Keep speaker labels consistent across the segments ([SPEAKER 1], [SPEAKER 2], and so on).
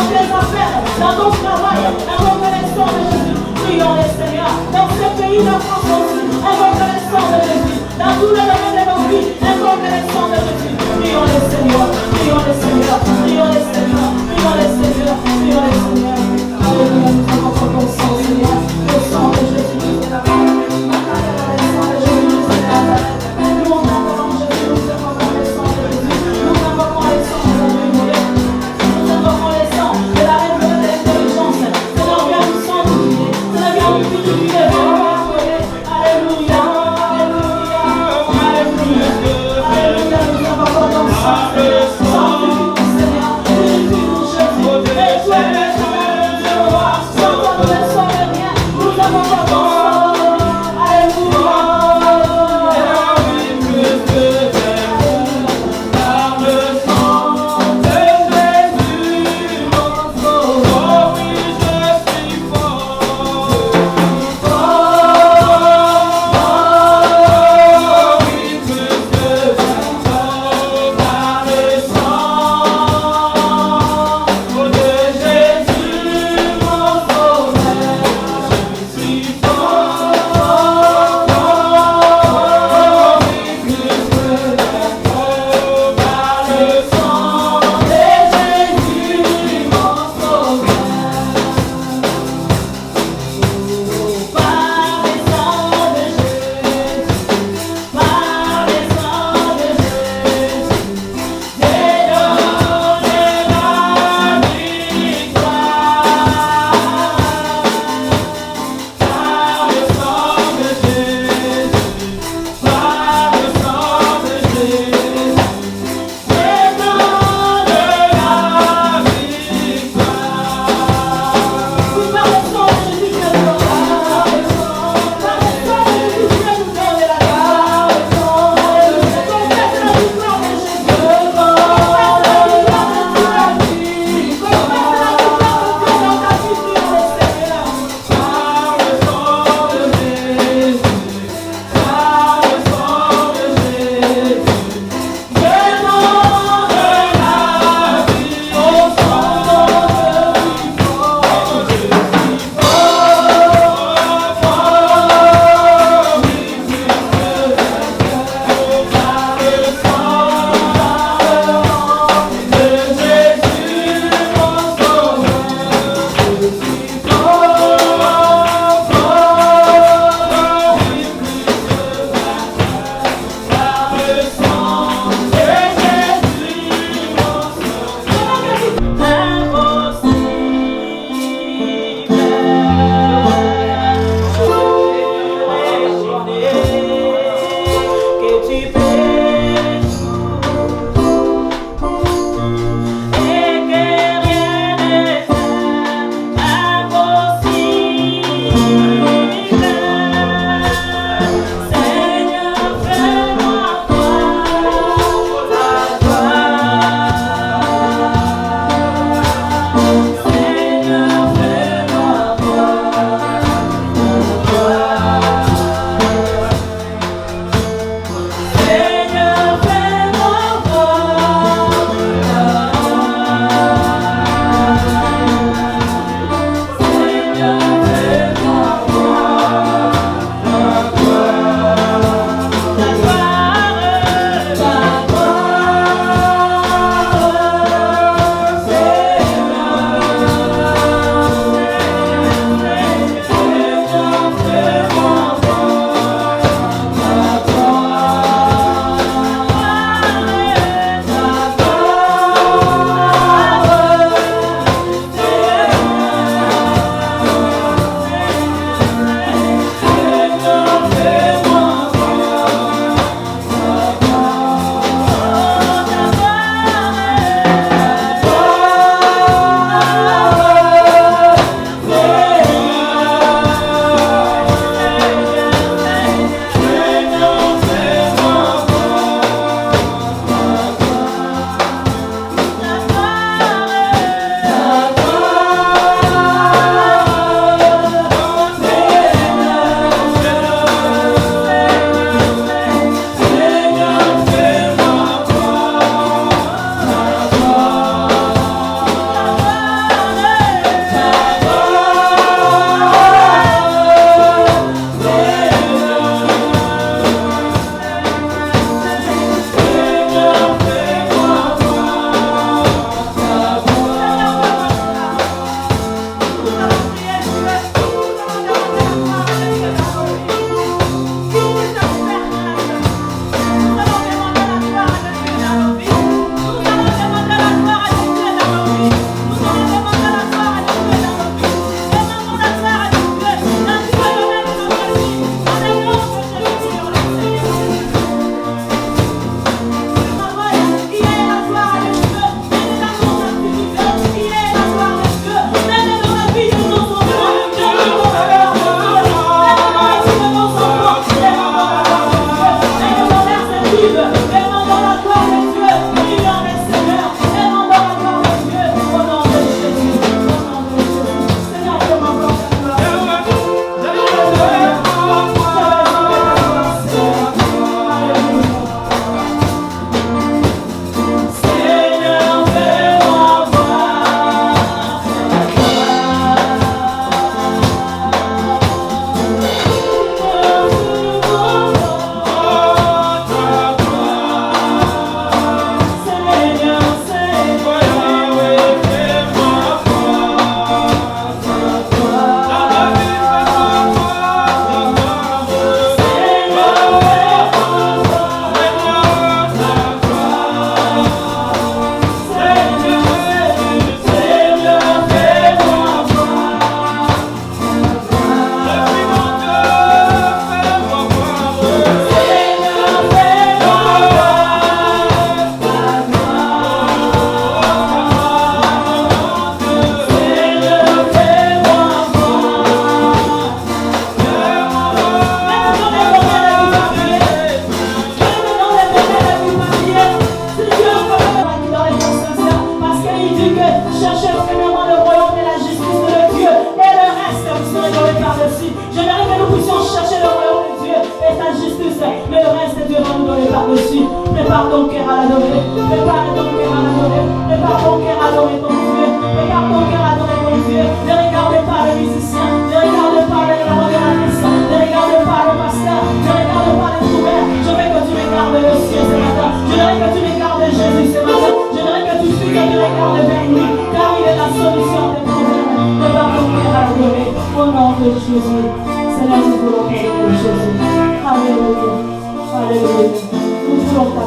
[SPEAKER 1] dans tes affaires, dans ton travail, la reconnaissance de Jésus. Prions le Seigneur. Dans ce pays de France aussi, la reconnaissance de Jésus. Dans tous les domaines de nos vies, la reconnaissance de Jésus. Prions le Seigneur. Prions le Seigneur. Prions le Seigneur. Prions le Seigneur. Prions le Seigneur. Alléluia, nous avons ton sang, Seigneur. Le sang de Jésus.
[SPEAKER 2] Alléluia.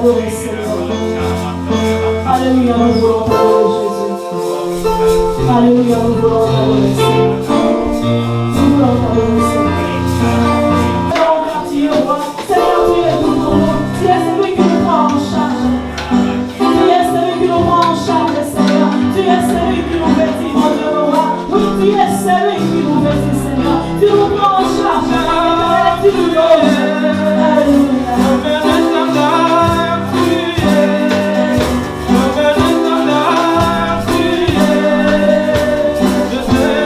[SPEAKER 1] t'adorer, Seigneur. Alléluia, nous voulons t'adorer, Jésus. Alléluia, nous voulons t'adorer, Seigneur. Nous voulons t'adorer, Seigneur. Seigneur, tu es tout pour nous. Tu es celui qui nous prend en charge. Tu es celui qui nous prend en charge, Seigneur. Tu es celui qui nous vêtit, mon Dieu, le roi. Oui, tu es celui qui nous vêtit, Seigneur. Tu nous prends en charge. Tu nous loges. Alléluia.
[SPEAKER 2] Je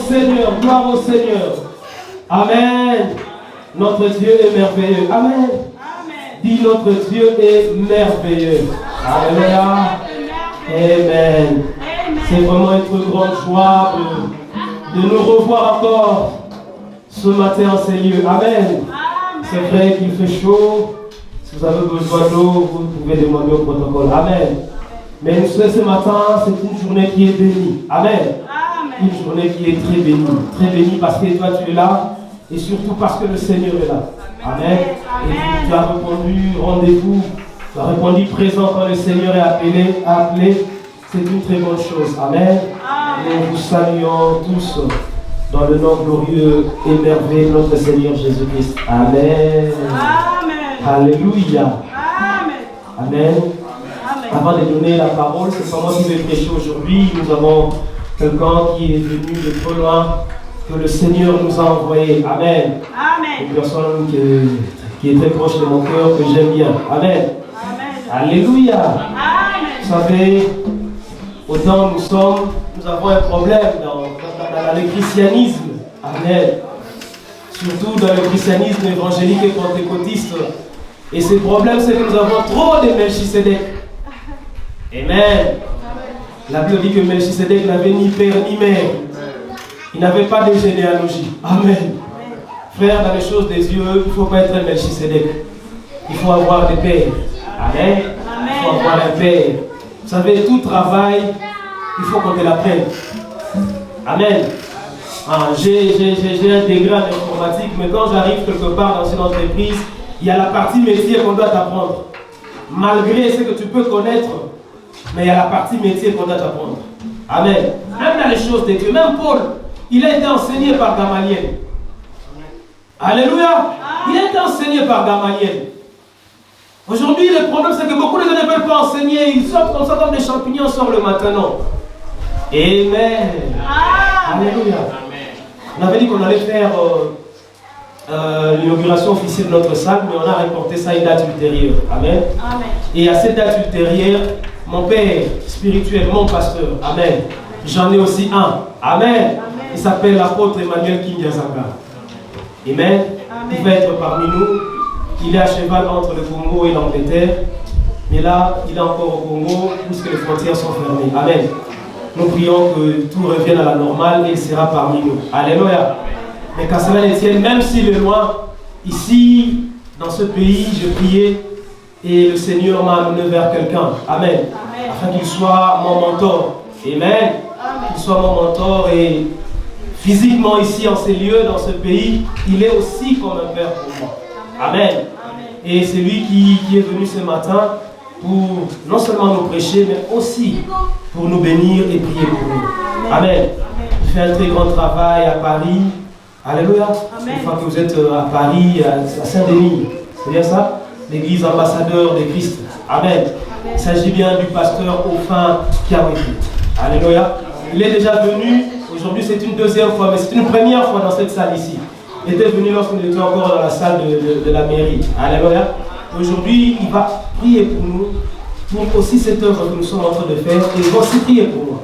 [SPEAKER 2] Seigneur, gloire au Seigneur. Amen. Notre Dieu est merveilleux. Amen. Dis, notre Dieu est merveilleux. Alléluia. Amen. C'est vraiment une grande joie de nous revoir encore ce matin en ces lieux. Amen. C'est vrai qu'il fait chaud. Si vous avez besoin d'eau, vous pouvez demander au protocole. Amen. Mais nous sommes ce matin, c'est une journée qui est bénie. Amen. Une journée qui est très bénie. Très bénie parce que toi tu es là et surtout parce que le Seigneur est là. Amen. Et tu as répondu rendez-vous. Tu as répondu présent quand le Seigneur est appelé. C'est une très bonne chose. Amen. Et nous vous saluons tous dans le nom glorieux et merveilleux de notre Seigneur Jésus-Christ. Amen. Alléluia. Amen. Avant de donner la parole, c'est pas moi qui vais prêcher aujourd'hui. Nous avons quelqu'un qui est venu de trop loin, que le Seigneur nous a envoyé. Amen. Une personne qui est très proche de mon cœur, que j'aime bien. Amen. Alléluia. Vous savez, autant nous avons un problème dans le christianisme. Amen. Surtout dans le christianisme évangélique et pentecôtiste. Et ce problème, c'est que nous avons trop de Melchisédek. Amen. La Bible dit que Melchisédek n'avait ni père ni mère. Il n'avait pas de généalogie. Amen. Frère, dans les choses des dieux, il ne faut pas être un Melchisédek. Il faut avoir des pères. Amen. Il faut avoir un père. Vous savez, tout travail, il faut qu'on te l'apprenne. Amen. J'ai intégré en informatique, mais quand j'arrive quelque part dans une entreprise, il y a la partie métier qu'on doit t'apprendre. Malgré ce que tu peux connaître, mais il y a la partie métier qu'on doit t'apprendre. Amen. Même dans les choses de Dieu. Même Paul, il a été enseigné par Gamaliel. Alléluia. Il a été enseigné par Gamaliel. Aujourd'hui, le problème, c'est que beaucoup de gens ne veulent pas enseigner. Ils sortent comme ça comme des champignons sur le matin. Non. Amen. Alléluia. On avait dit qu'on allait faire l'inauguration officielle de notre salle, mais on a reporté ça à une date ultérieure. Amen. Et à cette date ultérieure, mon père spirituel, mon pasteur, amen, j'en ai aussi un. Amen. Il s'appelle l'apôtre Emmanuel Kindiazanga. Amen. Il va être parmi nous. Il est à cheval entre le Congo et l'Angleterre. Mais là, il est encore au Congo puisque les frontières sont fermées. Amen. Nous prions que tout revienne à la normale et il sera parmi nous. Alléluia. Mais qu'à cela ne tienne, même s'il est loin, ici, dans ce pays, je priais et le Seigneur m'a amené vers quelqu'un. Amen. Afin qu'il soit mon mentor. Amen. Qu'il soit mon mentor et physiquement ici, en ces lieux, dans ce pays, il est aussi comme un père pour moi. Amen. Et c'est lui qui est venu ce matin pour non seulement nous prêcher, mais aussi pour nous bénir et prier pour nous. Amen. Il fait un très grand travail à Paris. Alléluia. Une fois que vous êtes à Paris, à Saint-Denis, c'est bien ça? L'église ambassadeur de Christ. Amen. Il s'agit bien du pasteur Ofin Kiaweti. Alléluia. Il est déjà venu. Aujourd'hui, c'est une deuxième fois, mais c'est une première fois dans cette salle ici. Il était venu lorsque nous étions encore dans la salle de la mairie. Alléluia. Aujourd'hui, il va prier pour nous, pour aussi cette œuvre que nous sommes en train de faire, et il va aussi prier pour moi.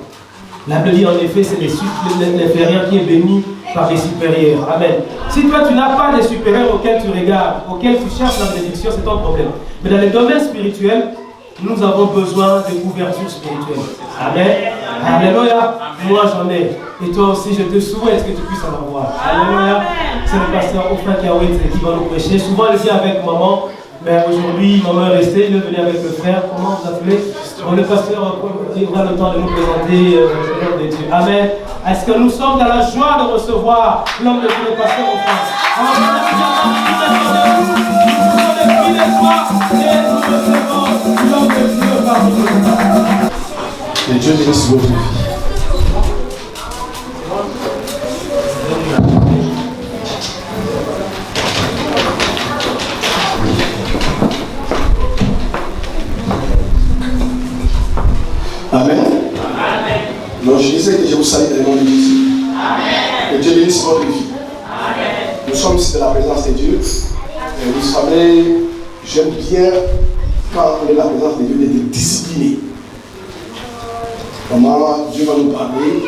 [SPEAKER 2] La Bible dit en effet, c'est l'inférieur qui est béni par les supérieurs. Amen. Si toi, tu n'as pas de supérieurs auxquels tu regardes, auxquels tu cherches la bénédiction, c'est ton problème. Mais dans les domaines spirituels, nous avons besoin de couverture spirituelle. Amen. Alléluia. Moi, j'en ai. Et toi aussi, je te souhaite que tu puisses en avoir. Alléluia. C'est le pasteur Ofin Kiaweti qui va nous prêcher. Souvent, il vient avec maman. Mais aujourd'hui, maman est restée, il est venu avec le frère. Comment vous appelez? Le pasteur aura le temps de nous présenter l'homme de Dieu. Amen. Est-ce que nous sommes dans la joie de recevoir l'homme de Dieu, le pasteur Ofin?
[SPEAKER 3] Que Dieu bénisse votre vie. Amen. Donc je disais que je vous salue dans le nom de Jésus. Que Dieu bénisse votre vie. Nous sommes ici dans la présence de Dieu. Et vous savez, j'aime bien quand on est dans la présence de Dieu d'être discipliné. Comment Dieu va nous parler.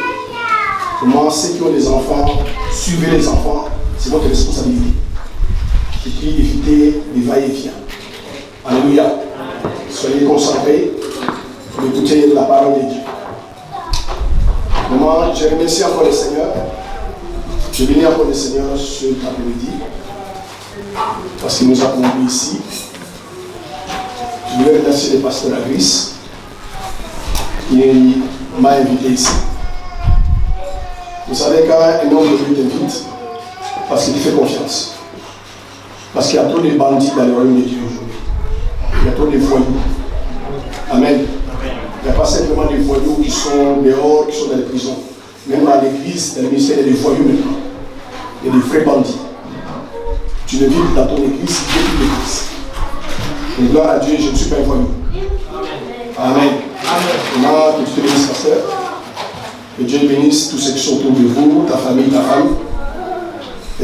[SPEAKER 3] Comment ceux qui ont des enfants, suivez les enfants, c'est votre responsabilité. Et puis évitez les va-et-vient. Alléluia. Soyez concentrés pour écouter la parole de Dieu. Maman, je remercie encore le Seigneur. Je bénis encore le Seigneur ce après-midi parce qu'il nous a conduits ici. Je voulais remercier le pasteur Agris qui m'a invité ici. Vous savez, quand un homme de Dieu t'invite, parce qu'il te fait confiance. Parce qu'il y a trop de bandits dans le royaume de Dieu aujourd'hui. Il y a trop de voyous. Amen. Il n'y a pas simplement des voyous qui sont dehors, qui sont dans les prisons. Même dans l'église, dans le ministère, il y a des voyous maintenant. Il y a des vrais bandits. Tu ne vis dans ton église, tu vis l'église. Et gloire à Dieu, je ne suis pas un voyou. Amen. Maintenant, que tu te bénisses, pasteur. Que Dieu bénisse tous ceux qui sont autour de vous, ta famille, ta femme.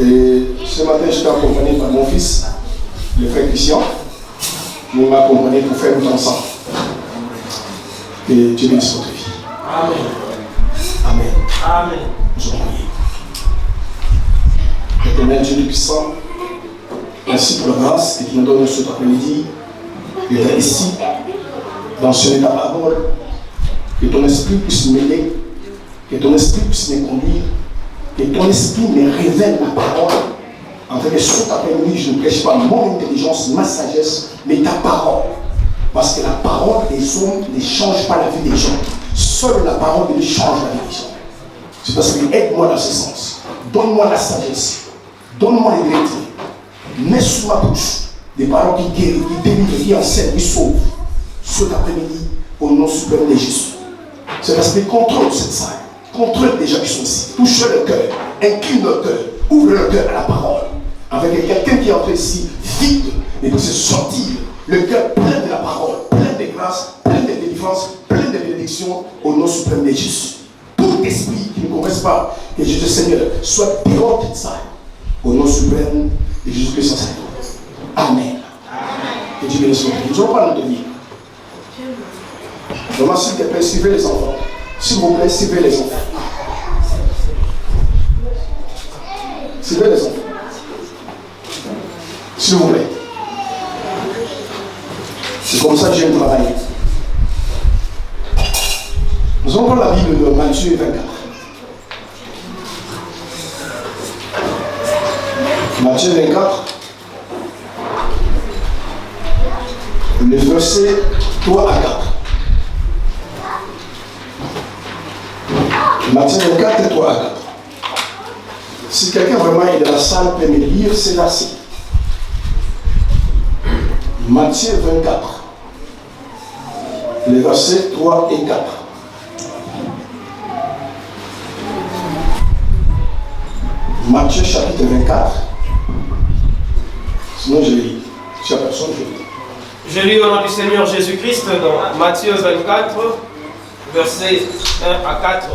[SPEAKER 3] Et ce matin, je suis accompagné par mon fils, le frère Christian. Il m'a accompagné pour faire notre ensemble. Et Dieu bénisse votre vie.
[SPEAKER 2] Amen.
[SPEAKER 3] Amen.
[SPEAKER 2] Amen.
[SPEAKER 3] Nous allons prier. Éternel Dieu puissant, merci pour la grâce que tu nous donnes cet après-midi d'être ici, d'enseigner ta parole, que ton esprit puisse m'aider, que ton esprit puisse me conduire, que ton esprit me révèle la parole, afin que cet après-midi je ne prêche pas mon intelligence, ma sagesse, mais ta parole. Parce que la parole des hommes ne change pas la vie des gens. Seule la parole de Dieu change la vie des gens. C'est parce que aide-moi dans ce sens. Donne-moi la sagesse. Donne-moi les vérités. Mets sous ma bouche des paroles qui guérissent, qui délivrent, qui enseignent, qui sauvent. Cet après-midi, au nom suprême de Jésus. C'est parce que contrôle cette salle. Contrôle les gens qui sont ici. Touche leur cœur. Incline leur cœur. Ouvre leur cœur à la parole. Avec quelqu'un qui est entré ici, vide, et puisse sortir. Le cœur plein de la parole, plein de grâce, plein de délivrance, plein de bénédiction au nom suprême de Jésus. Tout esprit qui ne connaisse pas que Jésus Seigneur soit dehors de cette salle. Au nom suprême de Jésus-Christ sans Amen. Que Dieu bénisse. Nous allons pas nous tenir. Vraiment, s'il te plaît, suivez les enfants. S'il vous plaît, suivez les enfants. Suivez les enfants. S'il vous plaît. C'est comme ça que j'aime travailler. Nous allons prendre la Bible de Matthieu 24. Matthieu 24, le verset 3 à 4. Matthieu 24, 3 à 4. Si quelqu'un vraiment est dans la salle peut me lire, c'est là-ci. Matthieu 24, les versets 3 et 4. Matthieu chapitre 24. Sinon je lis. Si il n'y a personne, je lis.
[SPEAKER 2] Je lis au nom du Seigneur Jésus-Christ dans Matthieu 24, versets 1 à 4.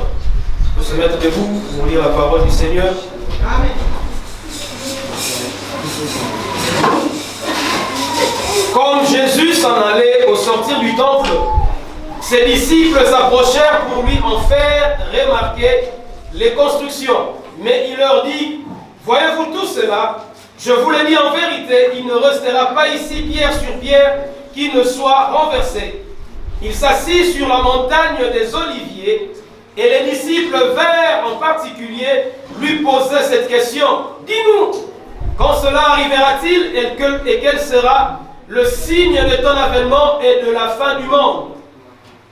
[SPEAKER 2] Vous se mettre debout pour lire la parole du Seigneur. Amen. Comme Jésus s'en allait au sortir du temple, ses disciples s'approchèrent pour lui en faire remarquer les constructions. Mais il leur dit, voyez-vous tout cela? Je vous le dis en vérité, il ne restera pas ici pierre sur pierre qui ne soit renversée. Il s'assit sur la montagne des Oliviers et les disciples vinrent en particulier lui poser cette question. Dis-nous, quand cela arrivera-t-il et quel sera le signe de ton avènement et de la fin du monde?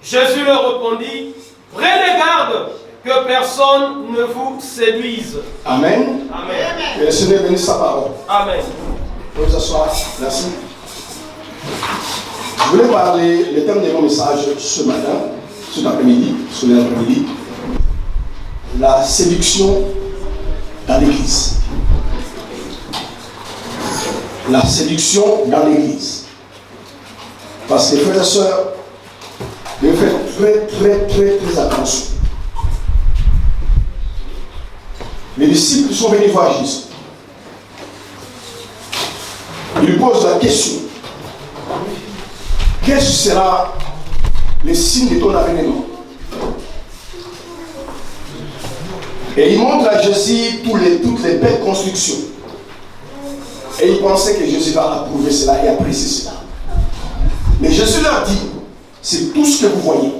[SPEAKER 2] Jésus leur répondit, prenez garde que personne ne vous séduise.
[SPEAKER 3] Amen.
[SPEAKER 2] Amen.
[SPEAKER 3] Que le Seigneur bénisse sa parole.
[SPEAKER 2] Amen.
[SPEAKER 3] Vous pouvez vous asseoir. Merci. Je voulais parler, le thème de mon message ce matin, cet après-midi, la séduction dans l'église. La séduction dans l'église. Parce que frères et sœurs, il faut faire très attention. Les disciples sont venus voir Jésus. Ils lui posent la question. Quel sera le signe de ton avènement? Et il montre à Jésus toutes les belles constructions. Et il pensait que Jésus va approuver cela et apprécier cela. Mais Jésus leur dit, c'est tout ce que vous voyez.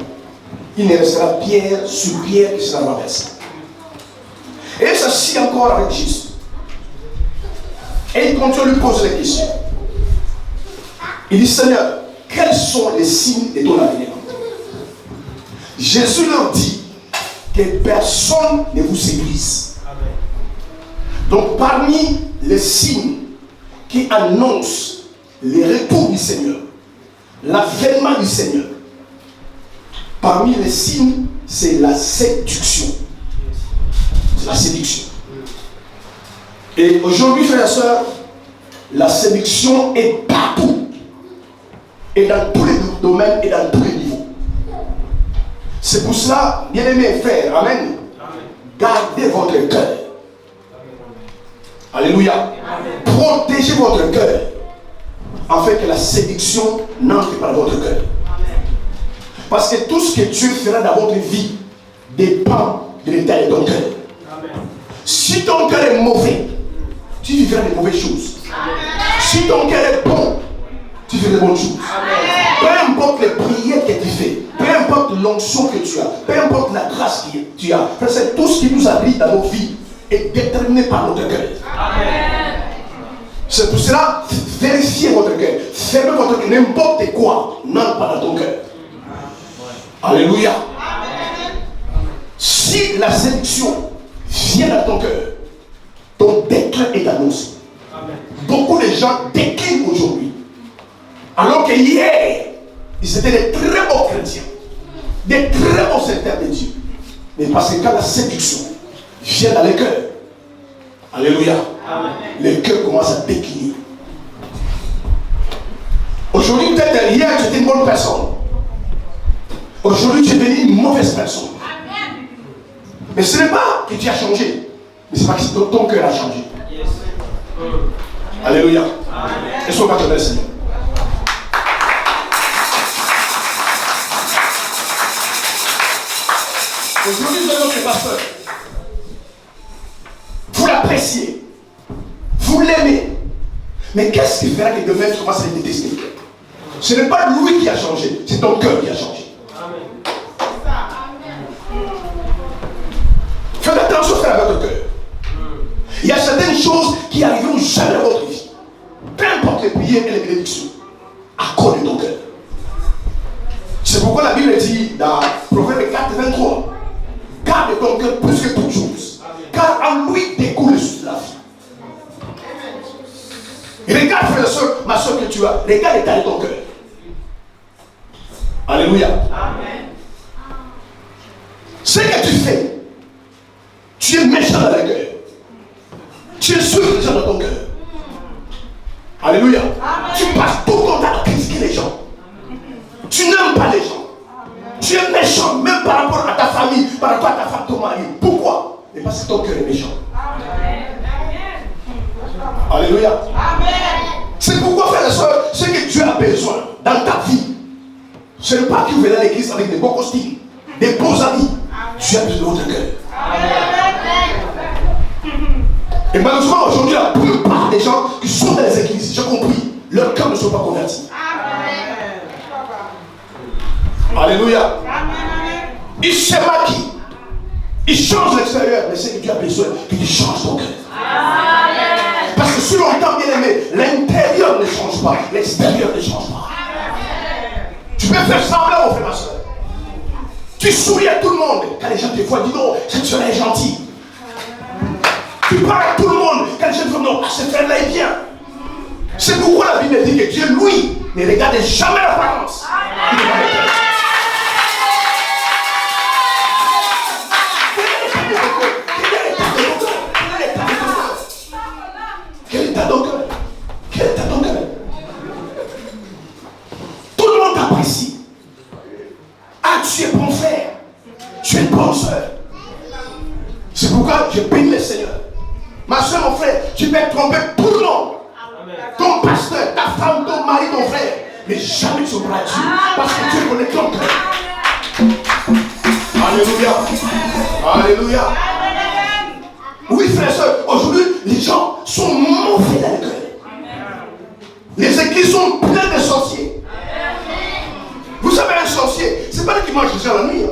[SPEAKER 3] Il ne restera pierre sur pierre qui sera renversée. Et il s'assit encore avec Jésus. Et il continue de lui poser les questions. Il dit, Seigneur, quels sont les signes de ton avènement? Jésus leur dit que personne ne vous séduise. Donc parmi les signes qui annoncent le retour du Seigneur, l'avènement du Seigneur, parmi les signes, c'est la séduction. C'est la séduction. Et aujourd'hui, frères et sœurs, la séduction est partout. Et dans tous les domaines et dans tous les niveaux. C'est pour cela, bien-aimés frères, amen, gardez votre cœur. Alléluia. Protégez votre cœur, afin que la séduction n'entre pas dans votre cœur. Parce que tout ce que Dieu fera dans votre vie dépend de l'état de ton cœur. Si ton cœur est mauvais, tu vivras de mauvaises choses. Si ton cœur est bon, tu fais de bonnes choses. Peu importe les prières que tu fais, peu importe l'onction que tu as, peu importe la grâce que tu as, c'est tout ce qui nous arrive dans nos vies est déterminé par notre cœur. C'est pour cela, vérifiez votre cœur, fermez votre cœur, n'importe quoi n'entre pas dans ton cœur. Alléluia. Si la séduction vient dans ton cœur, ton déclin est annoncé. Beaucoup de gens déclinent aujourd'hui. Alors que hier, ils étaient des très bons chrétiens, des très bons serviteurs de Dieu. Mais parce que quand la séduction vient dans les cœurs, alléluia, les cœurs commencent à décliner. Aujourd'hui, peut-être hier, tu étais une bonne personne. Aujourd'hui, tu es devenu une mauvaise personne. Mais ce n'est pas que tu as changé, mais c'est parce que ton cœur a changé. Alléluia. Est-ce qu'on va te donner le Seigneur? Aujourd'hui, nous avons notre pasteur. Vous l'appréciez. Vous l'aimez. Mais qu'est-ce qui fera que demain tu commences à le détester? Ce n'est pas lui qui a changé, c'est ton cœur qui a changé. Faites attention à faire votre cœur. Il y a certaines choses qui arriveront jamais dans votre vie. Peu importe les prières et les bénédictions, à cause de ton cœur. C'est pourquoi la Bible dit dans Proverbe 4, 23, garde ton cœur plus que toute chose, car en lui découle la vie. Et regarde, frère et soeur, ma soeur que tu as, regarde l'état de ton cœur. Alléluia. Amen. Ce que tu fais, tu es méchant dans le cœur. Tu es sûr déjà dans ton cœur. Alléluia. Amen. Tu passes tout ton temps à critiquer les gens. Tu n'aimes pas les gens. Tu es méchant, même par rapport à ta famille, par rapport à ta femme, ton mari. Pourquoi? Et parce que ton cœur est méchant. Amen. Alléluia. Amen. C'est pourquoi, frère et soeur, ce que Dieu a besoin dans ta vie, ce n'est pas que vous venez à l'église avec des beaux costumes, des beaux amis. Tu as besoin de votre cœur. Et malheureusement, aujourd'hui, la plupart des gens qui sont dans les églises, j'ai compris, leurs cœurs ne sont pas convertis. Alléluia. Ils se maquillent. Ils changent l'extérieur. Mais c'est que Dieu a besoin que tu changes ton cœur. Parce que si longtemps, bien aimé, l'intérieur ne change pas, l'extérieur ne change pas. Tu peux faire semblant, mon frère, ma soeur. Tu souris à tout le monde. Quand les gens te voient, dis non, cette soeur est gentille. Tu parles à tout le monde. Quand les gens te disent non, cette frère-là est bien. C'est pourquoi la Bible dit que Dieu, lui, ne regarde jamais l'apparence. Il regarde le cœur. Quel état ton cœur? Quel état ton cœur? Tout le monde t'apprécie. Ah, tu es bon frère. Tu es bonne soeur. C'est pourquoi je bénis le Seigneur. Ma soeur, mon frère, tu peux tromper tout le monde. Ton pasteur, ta femme, ton mari, ton frère. Mais jamais tu auras Dieu. Parce que Dieu connaît ton cœur. Alléluia. Alléluia. Oui, frères et sœurs, aujourd'hui, les gens sont mauvais dans le cœur. Les églises sont pleines de sorciers. Vous savez, un sorcier, c'est pas lui qui mange les gens la nuit.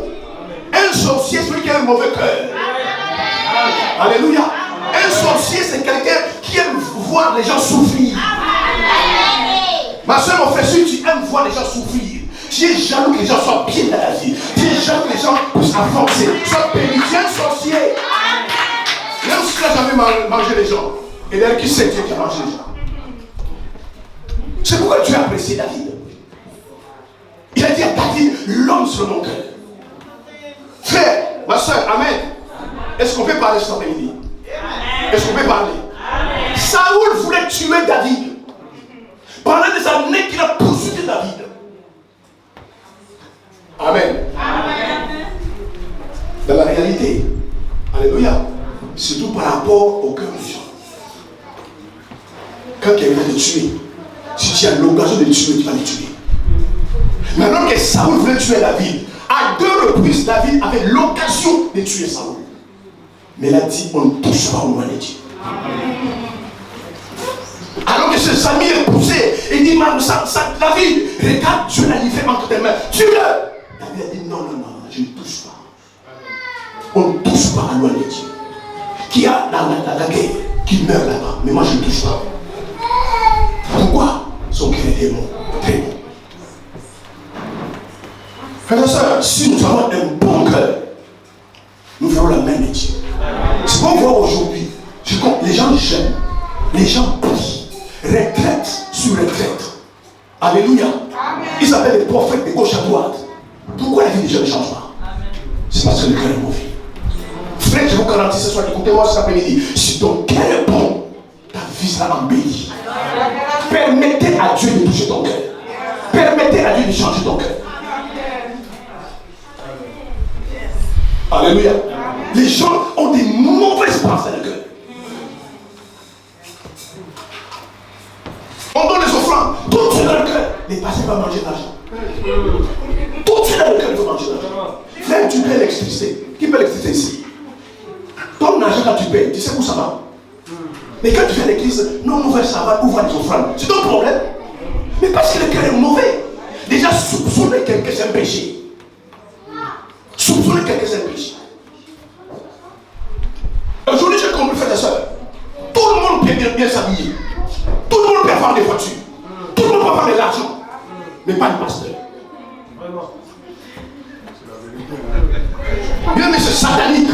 [SPEAKER 3] Un sorcier, c'est celui qui a un mauvais cœur. Alléluia. Un sorcier, c'est quelqu'un qui aime voir les gens souffrir. Ma soeur, mon frère, si tu aimes voir les gens souffrir, tu es jaloux que les gens soient bien dans la vie. Tu es jaloux que les gens puissent avancer. Sois béni, tu es un sorcier. Même si tu n'as jamais mangé les gens, et d'ailleurs, qui sait Dieu qui a mangé les gens? C'est pourquoi tu as apprécié David. Il a dit à David, l'homme sur mon cœur. Frère, ma soeur, amen. Est-ce qu'on peut parler cet après-midi? Est-ce qu'on peut parler? Saoul voulait tuer David. Pendant des années qu'il a poursuivi David. Amen. Dans la réalité, alléluia, surtout par rapport au cœur des gens. Quand quelqu'un veut te tuer, si tu as l'occasion de le tuer, tu vas le tuer. Maintenant que Saoul voulait tuer David, à 2 reprises, David avait l'occasion de tuer Saoul. Mais il a dit, on ne touche pas au nom de Dieu. Alors que ses amis est poussé, il dit, David, regarde, Dieu l'a livré entre tes mains, tue-le. David a dit, non, je ne touche pas. On ne touche pas à loin de Dieu. Qui a dans la guerre, qui meurt là-bas, mais moi je ne touche pas. Pourquoi? Son cœur est bon, très bon. Frères et sœurs, si nous avons un bon cœur, nous verrons la main de Dieu. Ce qu'on voit aujourd'hui, les gens jeûnent, les gens prient, retraite sur retraite. Alléluia. Ils s'appellent les prophètes de gauche à droite. Pourquoi la vie des gens ne change pas? C'est parce que le cœur est mauvais. Frère, je vous garantis ce soir, écoutez-moi cet après-midi. Si ton cœur est bon, ta vie sera embellie. Permettez à Dieu de toucher ton cœur. Permettez à Dieu de changer ton cœur. Alléluia. Les gens ont des mauvaises pensées dans le cœur. On donne les offrandes, tout de suite dans le cœur. Les pasteurs vont manger de l'argent. Tout de suite dans le cœur, il faut manger de l'argent. Frère, tu paies l'électricité. Qui paie l'électricité ici? Ton argent, quand tu payes, tu sais où ça va? Mais quand tu fais l'église, non, on va savoir où vont les offrandes. C'est ton problème. Mais parce que le cœur est mauvais. Déjà, soupçonner quelqu'un, c'est un péché. Soupçonner quelqu'un, c'est un péché. Aujourd'hui, j'ai compris, frères et sœurs. Tout le monde peut bien s'habiller. Tout le monde peut avoir des voitures. Tout le monde peut avoir de l'argent. Mais pas le pasteur. Bien, mais c'est satanique.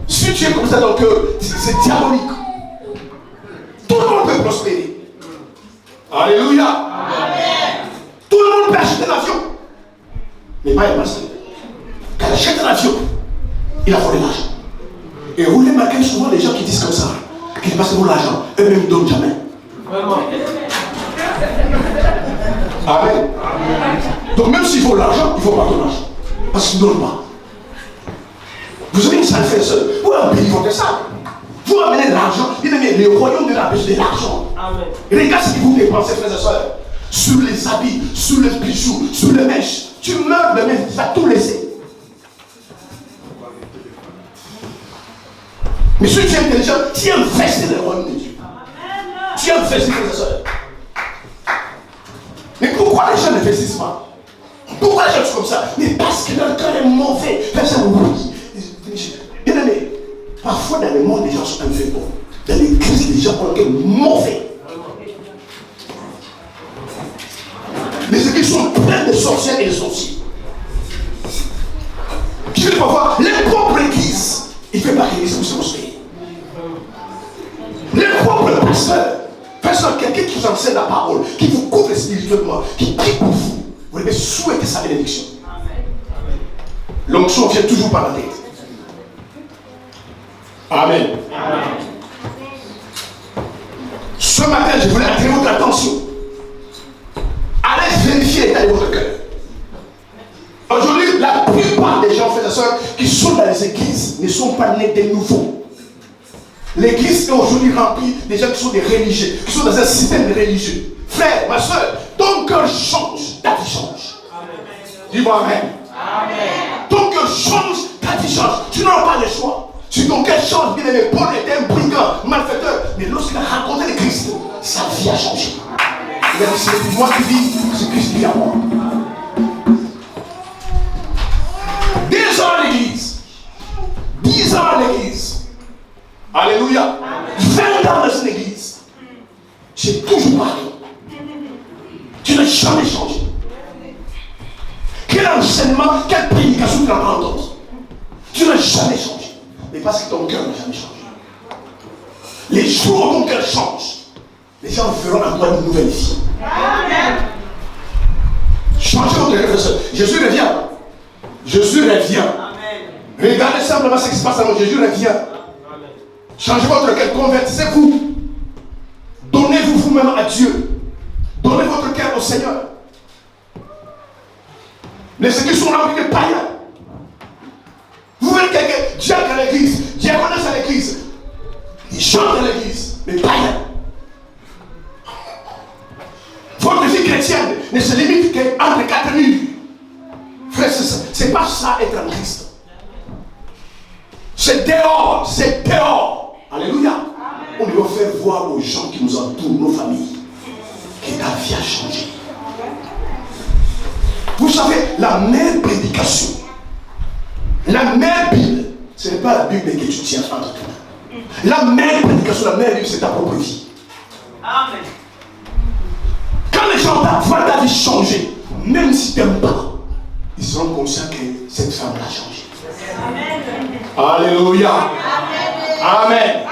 [SPEAKER 3] Si tu es comme ça dans le cœur, c'est diabolique. Tout le monde peut prospérer. Alléluia. Amen. Tout le monde peut acheter l'avion. Mais pas le pasteur. Quand il achète l'avion, il a volé l'argent. Et vous remarquez souvent les gens qui disent comme ça, qu'ils passent pour l'argent, eux-mêmes ne donnent jamais. Vraiment. Amen. Donc même s'il faut l'argent, il faut pas ton argent. Parce qu'ils ne donnent pas. Vous avez une salle fait seul. Vous avez un pays contre ça. Vous amenez l'argent, bien aimé, le royaume de la paix, c'est l'argent. Regarde ce que vous dépensez, frères et sœurs. Sur les habits, sur les bijoux, sur les mèches. Tu meurs demain, tu vas tout laisser. Mais si tu es intelligent, tu investis dans le royaume de Dieu. Tu investis, frères et sœurs. Mais pourquoi les gens n'investissent pas? Pourquoi les gens sont comme ça? Mais parce que leur cœur est mauvais. Oui. Bien aimé, parfois dans le monde, les gens sont un peu bons. Dans l'église, les gens ont un cœur mauvais. Les églises sont pleines de sorcières et de sorciers. Je vais voir les propres églises. Il ne fait pas que l'église puisse prospérer. Les propres pasteurs, quelqu'un qui vous enseigne la parole, qui vous couvre spirituellement, qui prie pour vous, vous devez souhaiter sa bénédiction. L'onction vient toujours par la tête. Amen. Amen. Ce matin, je voulais attirer votre attention. Allez vérifier l'état de votre cœur. Aujourd'hui, la plupart des gens, frères et sœurs, qui sont dans les églises ne sont pas nés de nouveau. L'église est aujourd'hui remplie des gens qui sont des religieux, qui sont dans un système de religieux. Frère, ma soeur, ton cœur change, ta vie change. Dis-moi amen. Amen. Ton cœur change, ta vie change. Tu n'auras pas le choix. Si ton cœur change, bien aimé, Paul était moi qui vis, c'est Christ qui vit à moi. 10 ans à l'église. 10 ans à l'église. Alléluia. 20 ans dans une église. J'ai toujours parlé. Tu n'as jamais changé. Quel enseignement, quelle prédication tu n'as pas entendu? Tu n'as jamais changé. Mais parce que ton cœur n'a jamais changé. Les jours où ton cœur change, les gens verront en toi une nouvelle vie. Amen. Changez votre cœur. Jésus revient. Jésus revient. Amen. Regardez simplement ce qui se passe dans Jésus revient. Amen. Changez votre cœur, convertissez-vous. Donnez-vous vous-même à Dieu. Donnez votre cœur au Seigneur. Les églises sont remplies de païens. Vous voyez quelqu'un, diacre à l'église, diaconesse à l'église, il chante à l'église, mais païen. Votre vie chrétienne ne se limite qu'entre 4 murs. Frère, c'est pas ça être en Christ. C'est dehors, c'est dehors. Alléluia. On doit faire voir aux gens qui nous entourent, nos familles, que ta vie a changé. Vous savez, la meilleure prédication, la meilleure Bible, ce n'est pas la Bible que tu tiens entre tes mains. La meilleure prédication, la meilleure Bible, c'est ta propre vie. Amen. Quand les gens voient ta vie changer, même si tu n'aimes pas, ils seront conscients que cette femme l'a changé. Amen. Alléluia. Amen. Amen. Amen.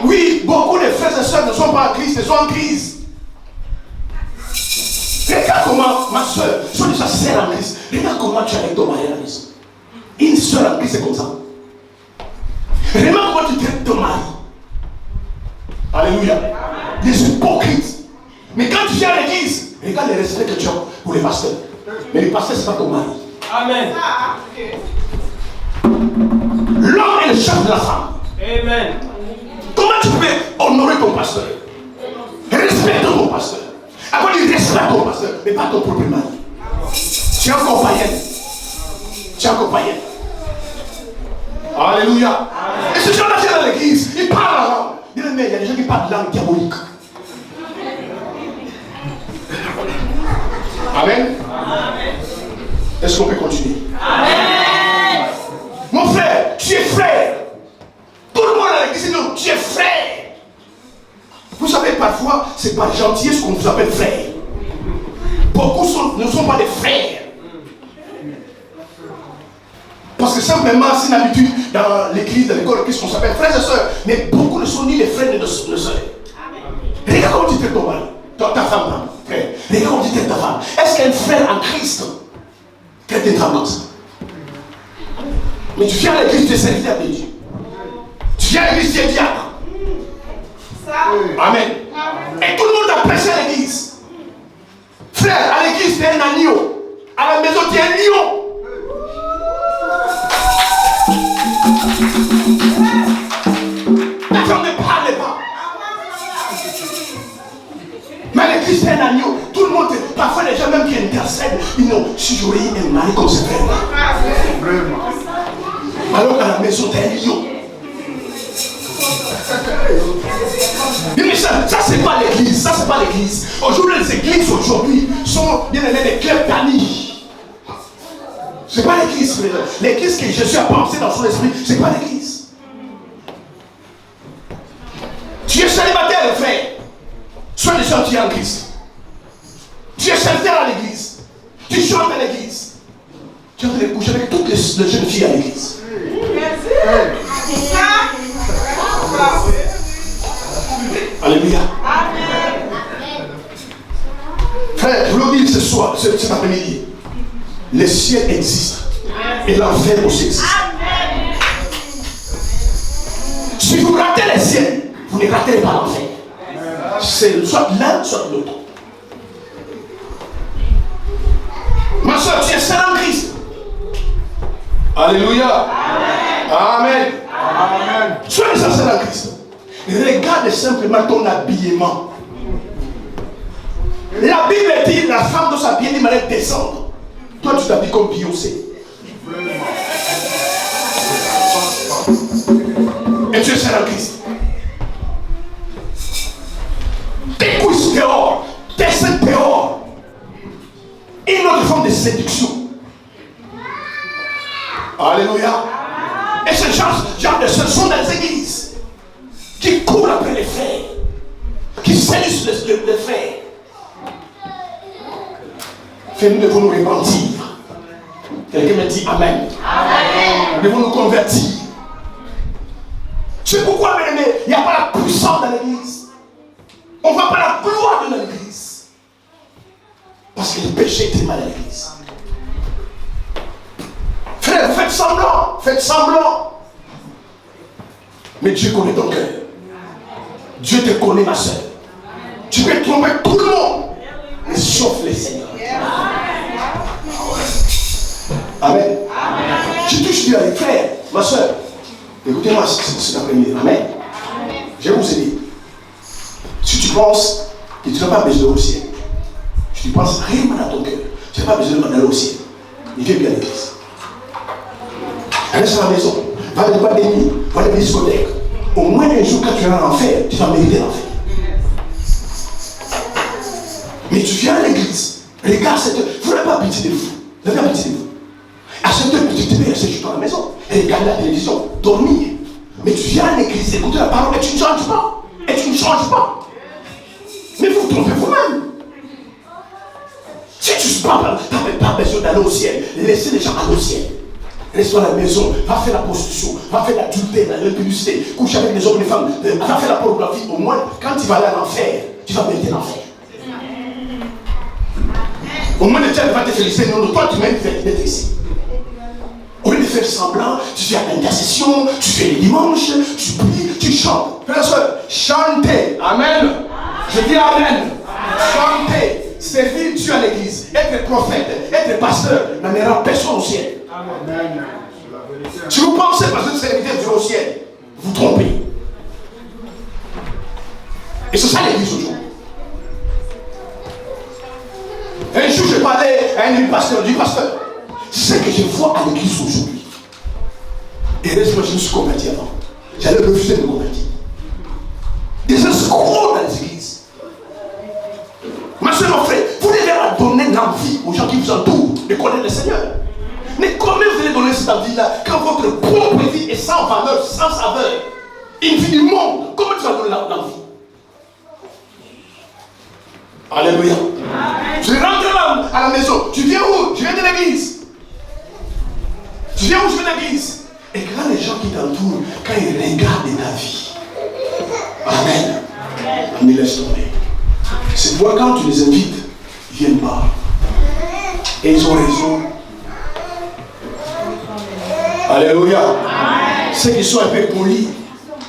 [SPEAKER 3] Oui, beaucoup de frères et sœurs ne sont pas en Christ, ils sont en crise. Regarde comment, ma soeur, sois déjà sœur en Christ. Regarde comment tu es avec ton mari à la maison. Une soeur en Christ, c'est comme ça. Regarde comment tu traites ton mari. Alléluia. Des hypocrites. Mais quand tu viens à l'église, regarde le respect que tu as pour les pasteurs. Mais les pasteurs, ce n'est pas ton mari. Amen. L'homme est le chef de la femme. Amen. Comment tu peux honorer ton pasteur? Respecter ton pasteur. Avant de respecter ton pasteur, mais pas ton propre mari. Tu es encore païen. Tu es encore païen. Alléluia. Amen. Et ce gens-là viennent dans l'église, ils parlent en langue. Il y a des gens qui parlent de langue diabolique. Amen. Amen. Est-ce qu'on peut continuer? Amen. Mon frère, tu es frère. Tout le monde à l'église, non, tu es frère. Vous savez, parfois, c'est par gentillesse qu'on vous appelle frère. Beaucoup ne sont pas des frères. Parce que simplement, c'est une habitude dans l'église, dans l'école, qu'est-ce qu'on s'appelle frères et sœurs. Mais beaucoup ne sont ni les frères ni les sœurs. Regarde comment tu traites ton mari, ta femme, frère. Regarde comment tu traites ta femme. Est-ce qu'un frère en Christ traite une femme comme ça? Mais tu viens à l'église, tu es serviteur de Dieu. Tu viens à l'église, tu es diacre. Amen. Et tout le monde a prêché à l'église. Frère, à l'église, tu es un agneau. À la maison, tu es un lion. La femme ne parle pas. Mais à l'église, tu es un agneau. Tout le monde, parfois les gens même qui intercèdent, ils disent non, si j'aurais eu un mari comme ce frère-là. Alors qu'à la maison, tu es un lion. Mais ça c'est pas l'église, ça c'est pas l'église. Aujourd'hui les églises aujourd'hui sont bien aimées des clubs d'amis. C'est pas l'église, l'église que Jésus a pensé dans son esprit, c'est pas l'église. Tu es célibataire frère, sois des gens qui sont en Christ. Tu es célibataire à l'église, tu chantes à l'église, tu es en train de coucher avec toutes les jeunes filles à l'église. Alléluia. Amen. Frère, je vous le dis ce soir, cet après-midi, le ciel existe et l'enfer aussi existe. Amen. Si vous ratez le ciel, vous ne raterez pas l'enfer. C'est soit l'un, soit l'autre. Ma soeur, tu es seule en Christ. Alléluia. Amen. Amen. Sois seul en Christ. Regarde simplement ton habillement. La Bible dit la femme doit s'habiller de manière décente. Toi tu t'habilles comme Beyoncé. Et tu es seul en Christ. Tes cuisses dehors, tes seins dehors. séduction. Alléluia. Et ce genre de ce sont des églises qui courent après les frères, qui séduisent les frères. Nous devons nous repentir. Quelqu'un me dit Amen. Amen. Nous devons nous convertir. C'est pourquoi, mes amis, il n'y a pas la puissance dans l'église. On ne voit pas la gloire de l'église. Parce que le péché est mal à l'église. Frère, faites semblant. Faites semblant. Mais Dieu connaît ton cœur. Dieu te connaît, ma soeur. Tu peux tromper tout le monde, mais sauf les seigneurs. Amen. Je touche Dieu avec frère, ma soeur. Écoutez-moi cet après-midi. Amen. Je vais vous aider. Si tu penses que tu n'as pas besoin d'aller au ciel, si tu penses réellement dans ton cœur, tu n'as pas besoin d'aller au ciel, il vient bien à l'église. Reste à la maison, va ne pas bénir, va aller à la discothèque. Au moins un jour, quand tu iras en enfer, tu vas mériter l'enfer. Mais tu viens à l'église, regarde cette. Vous n'avez pas pitié de vous. Vous n'avez pas pitié de vous. Achète-toi une petite télé, reste chez toi à la maison, et regarde la télévision, dormir. Mais tu viens à l'église, écouter la parole, et tu ne changes pas. Et tu ne changes pas. Mais vous vous trompez vous-même. Si tu n'as pas besoin d'aller au ciel, laissez les gens aller au ciel. Reste à la maison, va faire la prostitution, va faire l'adultère, l'impudicité, couche avec les hommes et les femmes, va faire la pornographie. Au moins, quand tu vas aller à l'enfer, tu vas mériter l'enfer. Au moins, le diable va te féliciter. Non, toi, tu mérites d'être ici. Au lieu de faire semblant, tu fais l'intercession, tu fais les dimanches, tu pries, tu chantes. Frère et soeur, chantez. Amen. Je dis Amen. Chantez. Servir Dieu à l'église, être prophète, être pasteur, n'amènera personne au ciel. Amen. Si vous pensez parce que vous serviteur Dieu au ciel, vous trompez. Et c'est ça l'église aujourd'hui. Un jour, je parlais à un pasteur, du pasteur. C'est ce que je vois à l'église aujourd'hui. Et heureusement, je me suis converti avant. J'allais refuser de me convertir. Des escrocs dans les églises. Ma soeur, mon frère, vous devez donner l'envie aux gens qui vous entourent de connaître le Seigneur. Mais comment vous allez donner cette envie-là quand votre propre vie est sans valeur, sans saveur? Une vie du monde, comment tu vas donner l'envie? Alléluia. Tu rentres à la maison. Tu viens où? Je viens de l'église. Tu viens où? Je viens de l'église. Et quand les gens qui t'entourent, quand ils regardent ta vie, Amen. Amen. Laisse tomber. C'est pourquoi quand tu les invites, ils ne viennent pas. Et ils ont raison. Alléluia. Ceux qui sont un peu polis,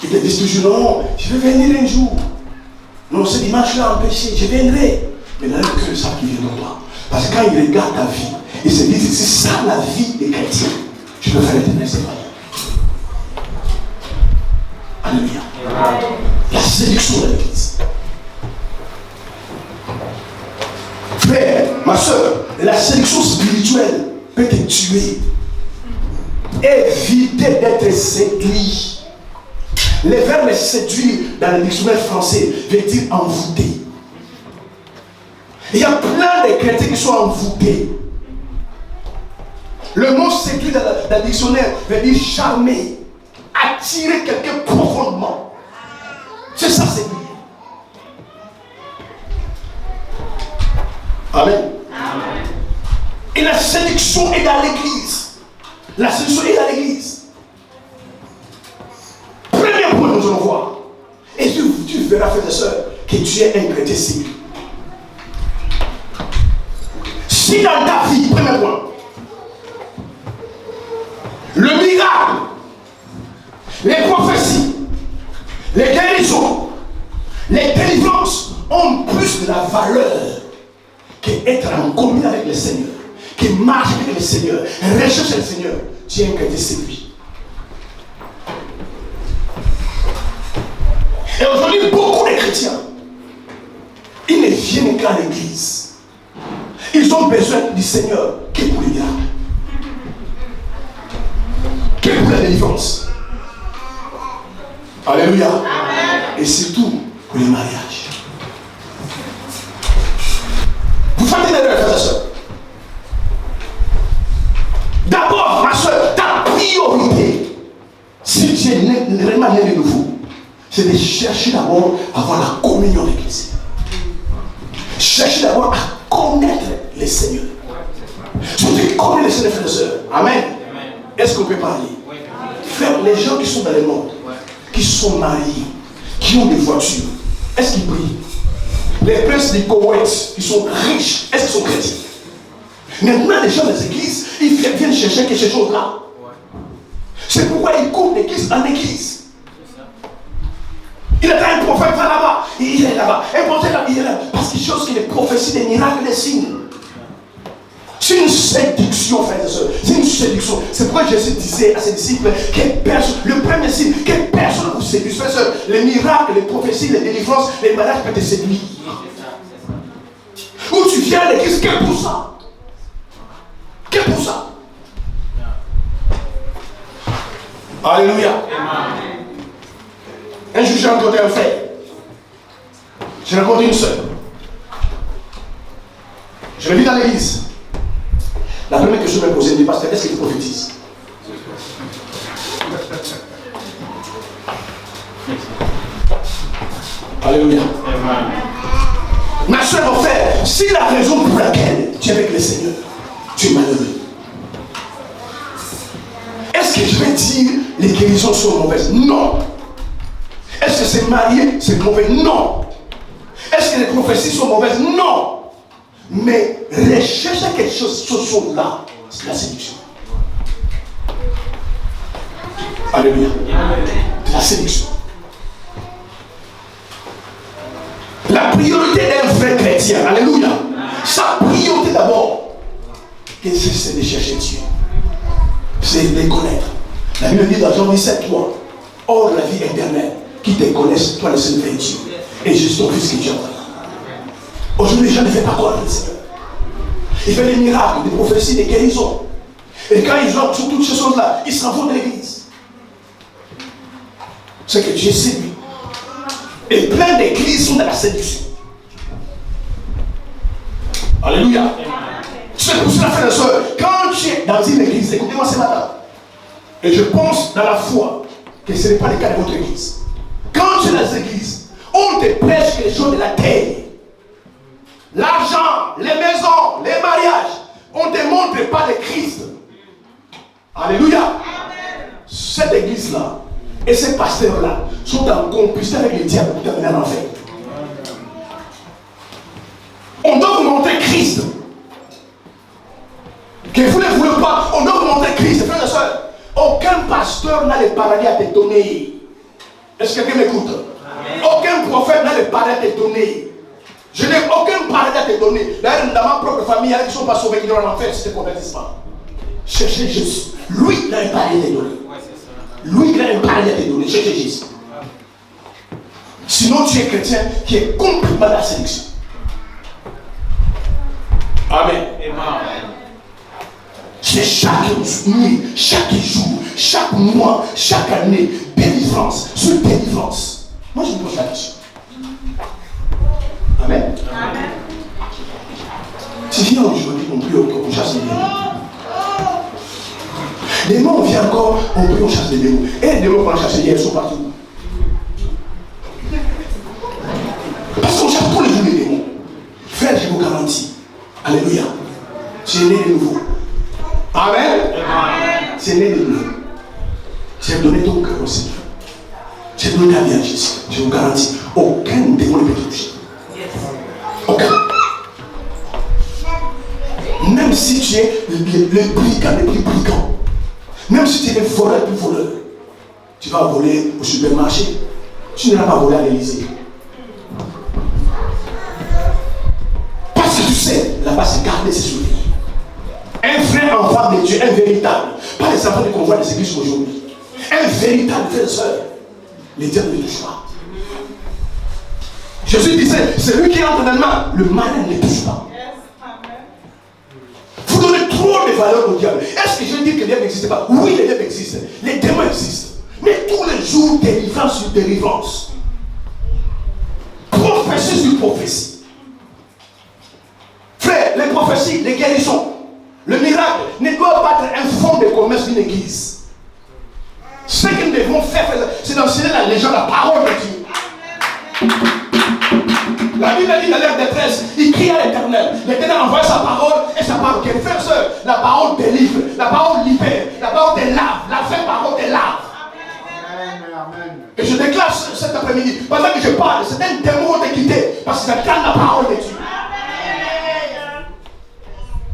[SPEAKER 3] ils te disent toujours non, je vais venir un jour. Non, ce dimanche-là empêché, je viendrai. Mais dans le cœur, ça qui vient de toi. Parce que quand ils regardent ta vie, ils se disent c'est ça la vie des chrétiens. Je peux faire l'éternel, c'est pas. Alléluia. La séduction de l'église. Frère, ma soeur, la séduction spirituelle peut te tuer. Évitez d'être séduit. Le verbe séduire dans le dictionnaire français veut dire envoûter. Il y a plein de chrétiens qui sont envoûtés. Le mot séduire dans le dictionnaire veut dire charmer, attirer quelqu'un profondément. C'est ça, séduire. Amen. Amen. Et la séduction est dans l'église. La séduction est dans l'église. Premier point, nous allons voir. Et tu verras, frères et sœurs, que tu es un chrétien séduit. Si dans ta vie, premier point, le miracle, les prophéties, les guérisons, les délivrances ont plus de la valeur qu'être en communion avec le Seigneur, qui marche avec le Seigneur, recherche le Seigneur, tu es un chrétien séduit. Et aujourd'hui, beaucoup de chrétiens, ils ne viennent qu'à l'église. Ils ont besoin du Seigneur que pour les miracles, que pour la délivrance. Alléluia. Amen. Et surtout pour les mariages. Vous faites une erreur, frères et sœurs. réellement rien de nouveau. C'est de chercher d'abord à avoir la communion avec l'église. Chercher d'abord à connaître le Seigneur. Si tu connais le Seigneur, frères et sœurs, amen. Est-ce qu'on peut parler? Frère, les gens qui sont dans le monde, qui sont mariés, qui ont des voitures, est-ce qu'ils prient? Les princes du Koweït, qui sont riches, est-ce qu'ils sont chrétiens? Maintenant, les gens des églises, ils viennent chercher quelque chose là. C'est pourquoi ils courent d'église en église. Il est un prophète, va là-bas, il est là-bas. Un prophète là, il est là. Parce qu'il chose qui est prophétie des miracles, des signes. C'est une séduction, frères et sœurs. C'est une séduction. C'est pourquoi Jésus disait à ses disciples le premier signe, que personne ne vous séduise. Frères et sœurs, les miracles, les prophéties, les délivrances, les malades peuvent te séduire. Où tu viens à l'église, qu'est-ce pour ça? Qu'est-ce pour ça? Alléluia. Un jour, j'ai rencontré un frère. J'ai rencontré une soeur. Je l'ai vu dans l'église. La première question que je me posais, je me dis, pasteur, est-ce qu'il prophétise? Alléluia. Ma soeur, mon frère, si la raison pour laquelle tu es avec le Seigneur, tu es malheureux. Est-ce que je vais dire les guérisons sont mauvaises? Non. Est-ce que c'est marié, c'est mauvais? Non. Est-ce que les prophéties sont mauvaises? Non. Mais rechercher quelque chose, ce sont là, c'est la séduction. Alléluia. C'est la séduction. La priorité d'un vrai chrétien, alléluia. Sa priorité d'abord, c'est de chercher Dieu. C'est de les connaître. La Bible dit dans Jean 17:3, or la vie éternelle, qui te connaissent, toi le seul vrai Dieu, et juste ton Fils que Dieu a envoyé. Aujourd'hui, les gens ne font pas croire le Seigneur. Ils font des miracles, des prophéties, des guérisons. Et quand ils ont sur toutes ces choses-là, ils s'en vont de l'église. C'est que Dieu séduit. Et plein d'églises sont dans la séduction. Alléluia. C'est pour cela, frères et sœurs, quand tu es dans une église, écoutez-moi ce matin, et je pense dans la foi que ce n'est pas le cas de votre église. Quand tu es dans les églises, on te prêche les choses de la terre. L'argent, les maisons, les mariages, on ne te montre pas le Christ. Alléluia. Cette église-là et ces pasteurs-là sont en complicité avec les diables pour terminer en enfer. On doit vous montrer Christ. Que vous ne voulez pas, on doit vous montrer Christ. Frères et sœurs, aucun pasteur n'a le paradis à te donner. Est-ce que quelqu'un m'écoute? Aucun prophète n'a le paradis à te donner. Je n'ai aucun paradis à te donner. D'ailleurs, dans ma propre famille, il y en a qui ne sont pas sauvés, qui sont en enfer si tu ne te convertis pas. Cherchez Jésus. Lui, il a un paradis à te donner. Lui, il a un paradis à te donner. Cherchez Jésus. Sinon, tu es chrétien qui est complètement dans la séduction. Amen. C'est chaque nuit, chaque jour, chaque mois, chaque année, délivrance sur délivrance. Moi, je me pose la question. Amen. Amen. Tu viens aujourd'hui, on prie, on chasse les démons. Les démons, on vient encore, on prie, on chasse les démons. Et les démons qu'on a chassés hier, ils sont partout. Parce qu'on chasse tous les jours les démons. Frère, je vous garantis. Alléluia. Tu es né de nouveau. Amen. Amen. Tu es né de nouveau. Tu as donné ton cœur au Seigneur. Tu as donné ta vie à Jésus. Je vous garantis, aucun démon ne peut te toucher. Aucun. Même si tu es le brigand le plus brigand, même si tu es le voleur le plus voleur, tu vas voler au supermarché, tu n'iras pas voler à l'Élysée. Parce que tu sais, là-bas c'est garder ses souvenirs. Un vrai enfant de Dieu, un véritable, pas les enfants de convoi des églises aujourd'hui, un véritable frère et soeur, les diables ne touchent pas. Jésus disait, celui qui entre dans le mal, le mal ne le touche pas. Vous donnez trop de valeur au diable. Est-ce que je dis que le diable n'existe pas? Oui, le diable existe. Les démons existent. Mais tous les jours, délivrance sur délivrance. Prophétie sur prophétie. Frère, les prophéties, les guérisons, le miracle ne doit pas être un fonds de commerce d'une église. Ce que nous devons faire, c'est d'enseigner les gens la parole de Dieu. La Bible dit dans leur détresse, il crie à l'Éternel. L'Éternel envoie sa parole et sa parole. Frères et sœurs, la parole délivre, la parole libère, la parole te lave, la vraie parole te lave. Et je déclare cet après-midi, pendant que je parle, c'est un démon de quitter parce que ça calme la parole de Dieu.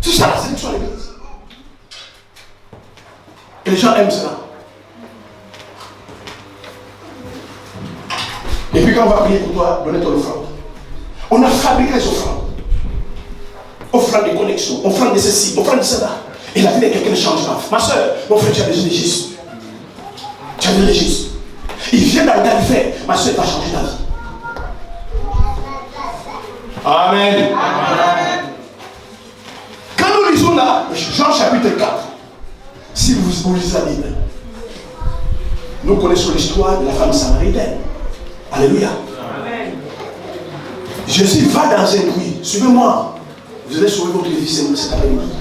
[SPEAKER 3] C'est ça la sélection à l'église. Et les gens aiment cela. Et puis quand on va prier pour toi, donner ton offrande. On a fabriqué les offrandes. Offrande de connexion, offrande de ceci, offrande de cela. Et la vie de quelqu'un ne changera. Ma soeur, mon frère, tu as besoin de Jésus. Tu as besoin de Jésus. Il vient dans ta vie, ma soeur, il va changer ta vie. Amen. Amen. Quand nous lisons là, Jean chapitre 4, si vous lisez la Bible, nous connaissons l'histoire de la femme samaritaine. Alléluia. Amen. Jésus va dans un puits. Suivez-moi. Vous allez sauver votre vie cet après-midi.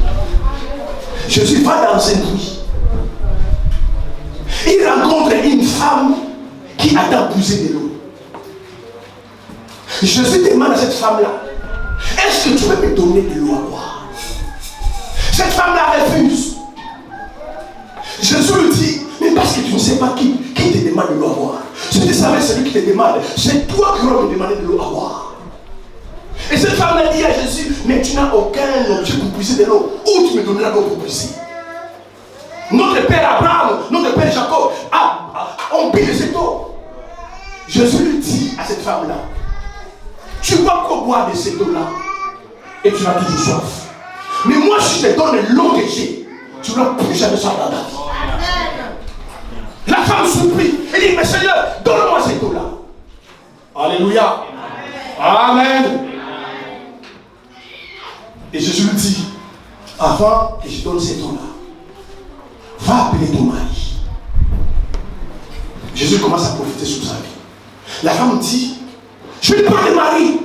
[SPEAKER 3] Jésus va dans un puits. Il rencontre une femme qui attend pousser de l'eau. Jésus demande à cette femme-là, est-ce que tu peux me donner de l'eau à boire? Cette femme-là refuse. Jésus lui dit, mais parce que tu ne sais pas qui te demande de l'eau à boire. Si tu savais celui qui te demande, c'est toi qui vas me demander de l'eau à boire. Et cette femme-là dit à Jésus, mais tu n'as aucun objet pour puiser de l'eau. Où tu me donneras l'eau pour puiser? Notre père Abraham, notre père Jacob ont pris de cette eau. Jésus lui dit à cette femme-là, tu vas boire de cette eau-là et tu vas toujours soif. Mais moi, si je te donne l'eau que j'ai, tu n'auras plus jamais soif dans ta vie. La femme supplie et dit, mais Seigneur, donne-moi cette eau-là. Alléluia. Amen. Et Jésus lui dit, avant que je donne cette eau-là, va appeler ton mari. Jésus commence à profiter sur sa vie. La femme dit, je n'ai pas de mari.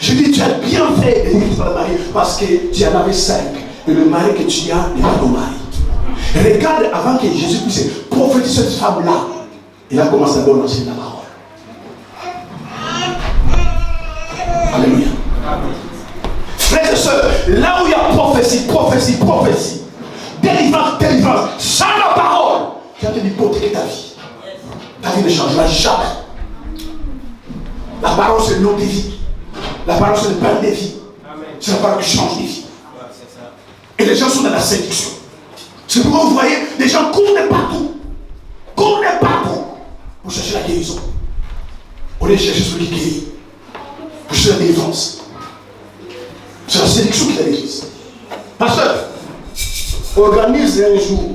[SPEAKER 3] Je dis, tu as bien fait de dire ton mari parce que tu en avais 5. Et le mari que tu as n'est pas ton mari. Regarde, avant que Jésus puisse prophétiser cette femme-là, il a commencé à donner la parole. Alléluia. Frères et sœurs, là où il y a prophétie, délivrance, sans la parole, tu as hypothéquer ta vie. Ta vie ne changera jamais. La parole, c'est l'eau de vie. La parole, c'est le pain de vie. C'est la parole qui change des vies. Et les gens sont dans la séduction. C'est pourquoi vous voyez, les gens courent de partout. Pour chercher la guérison. On est chercher celui qui guérit. Pour chercher la délivrance. C'est la séduction qui est à l'église. Pasteur, organise un jour.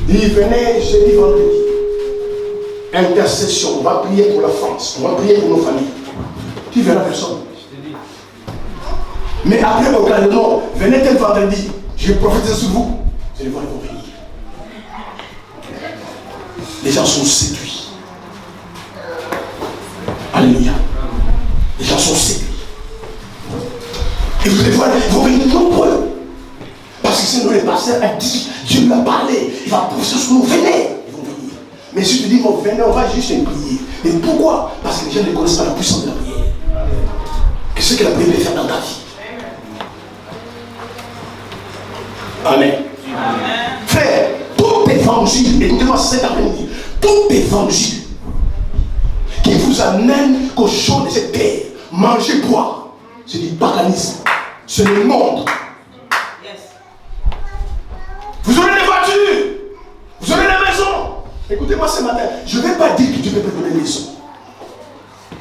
[SPEAKER 3] Il venait jeudi, vendredi. Intercession, on va prier pour la France, on va prier pour nos familles. Tu verras personne. Mais après, non, venez tel vendredi, je vais prophétiser sur vous. Vous allez voir, ils vont venir. Les gens sont séduits. Alléluia. Les gens sont séduits. Et vous allez voir, ils vont venir nombreux. Parce que sinon, le pasteur a dit, Dieu lui a parlé, il va pousser sur nous, venez. Mais si tu dis, bon, venez, on va juste prier. Mais pourquoi? Parce que les gens ne connaissent pas la puissance de la prière. Qu'est-ce que la prière peut faire dans ta vie? Amen. Amen. Frère, tout évangile, écoutez-moi cet après-midi, tout évangile qui vous amène qu'au chaud de cette terre, manger, boire, c'est du paganisme. C'est le monde. Yes. Vous aurez des voitures, vous aurez des maisons. Écoutez-moi ce matin, je ne vais pas dire que Dieu ne peut pas donner des maisons.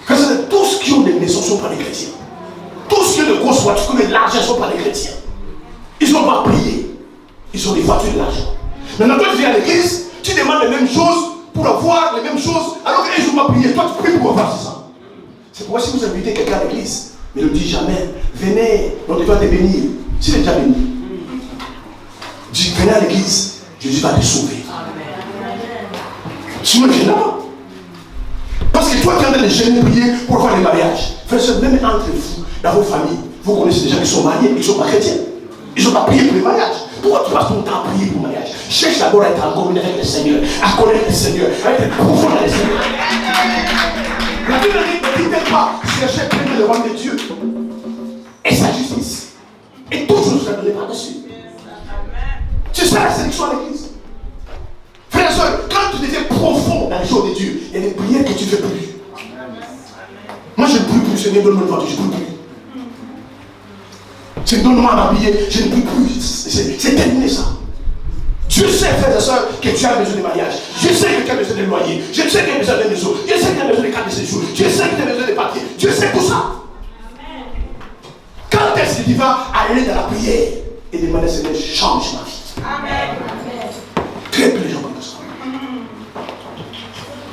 [SPEAKER 3] Parce que tous qui ont des maisons ne sont pas des chrétiens. Tous qui ont de grosses voitures, qui ont de l'argent ne sont pas des chrétiens. Ils n'ont pas prié. Ils ont des voitures de l'argent. Maintenant, toi tu viens à l'église, tu demandes les mêmes choses pour avoir les mêmes choses, alors qu'ils n'ont pas prié. Toi tu pries pour avoir ça. C'est pourquoi si vous invitez quelqu'un à l'église, ne le dis jamais, venez, on doit te bénir. S'il est déjà béni, dis, venez à l'église, Jésus va te sauver. Sinon, je n'ai pas. Parce que toi qui es en train de gêner, prier pour faire les mariages. Frère, même entre vous, dans vos familles, vous connaissez des gens qui sont mariés et qui ne sont pas chrétiens. Ils n'ont pas prié pour les mariages. Pourquoi tu passes ton temps à prier pour le mariage? Cherche d'abord à être en communion avec le Seigneur, à connaître le Seigneur, à être profond dans le Seigneur. La Bible ne dit pas chercher près le royaume de Dieu et sa justice. Et tout nous sera donné par-dessus. C'est ça la sélection à l'église. Frères et sœurs, quand tu deviens profond dans les choses de Dieu, il y a des prières que tu ne fais plus. Moi je ne prie plus, Seigneur, donne-moi une voiture, je ne prie plus. Seigneur, donne-moi à m'habiller, je ne prie plus. C'est terminé ça. Dieu sait, frères et sœurs, que tu as besoin de mariage. Je sais que tu as besoin de loyer. Je sais que tu as besoin de maison. Je sais que tu as besoin de carte de séjour. Je sais que tu as besoin de papiers. Dieu sait tout ça. Quand est-ce que tu vas aller dans la prière et demander, Seigneur, change ma vie? Amen. Très peu de gens comme ça.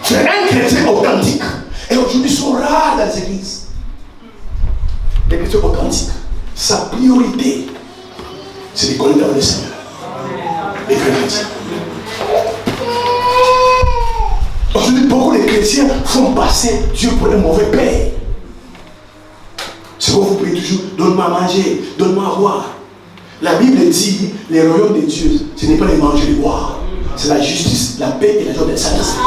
[SPEAKER 3] C'est un chrétien authentique. Et aujourd'hui, ils sont rares dans les églises. Les chrétiens authentiques, sa priorité, c'est de connaître le Seigneur. Les chrétiens. Aujourd'hui, beaucoup de chrétiens font passer Dieu pour un mauvais père. C'est pourquoi vous priez toujours, donne-moi à manger, donne-moi à boire. La Bible dit, les royaumes de Dieu, ce n'est pas les manger et les boire. C'est la justice, la paix et la joie de Saint-Esprit.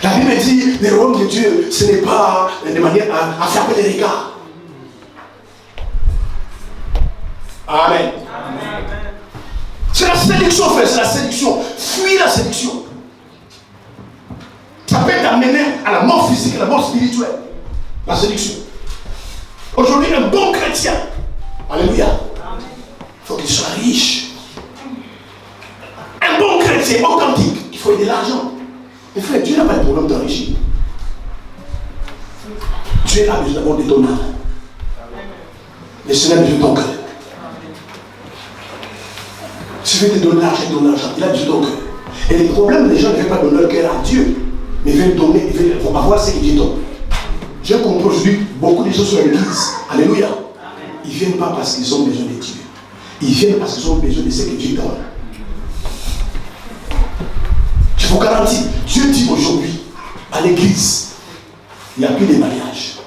[SPEAKER 3] La Bible dit, les royaumes de Dieu, ce n'est pas de manière à frapper les regards. Amen. C'est la séduction, frère, c'est la séduction. Fuis la séduction. Ça peut t'amener à la mort physique, à la mort spirituelle. La séduction. Aujourd'hui, un bon chrétien, alléluia, il faut qu'il soit riche. Un bon chrétien authentique, il faut aider l'argent. Mais frère, Dieu n'a pas de problème d'enrichir. Dieu a besoin d'abord de ton âme. Le Seigneur a besoin de ton cœur. Si tu veux te donner l'argent, il a besoin de ton cœur. Et les problèmes, les gens ne veulent pas donner leur cœur à Dieu, mais ils veulent donner, ils veulent avoir ce que Dieu donne. Je comprends aujourd'hui beaucoup de choses sur l'église. Alléluia. Ils ne viennent pas parce qu'ils ont besoin de Dieu. Ils viennent parce qu'ils ont besoin de ce que Dieu donne. Je vous garantis, Dieu dit aujourd'hui à l'église, il n'y a plus de mariage,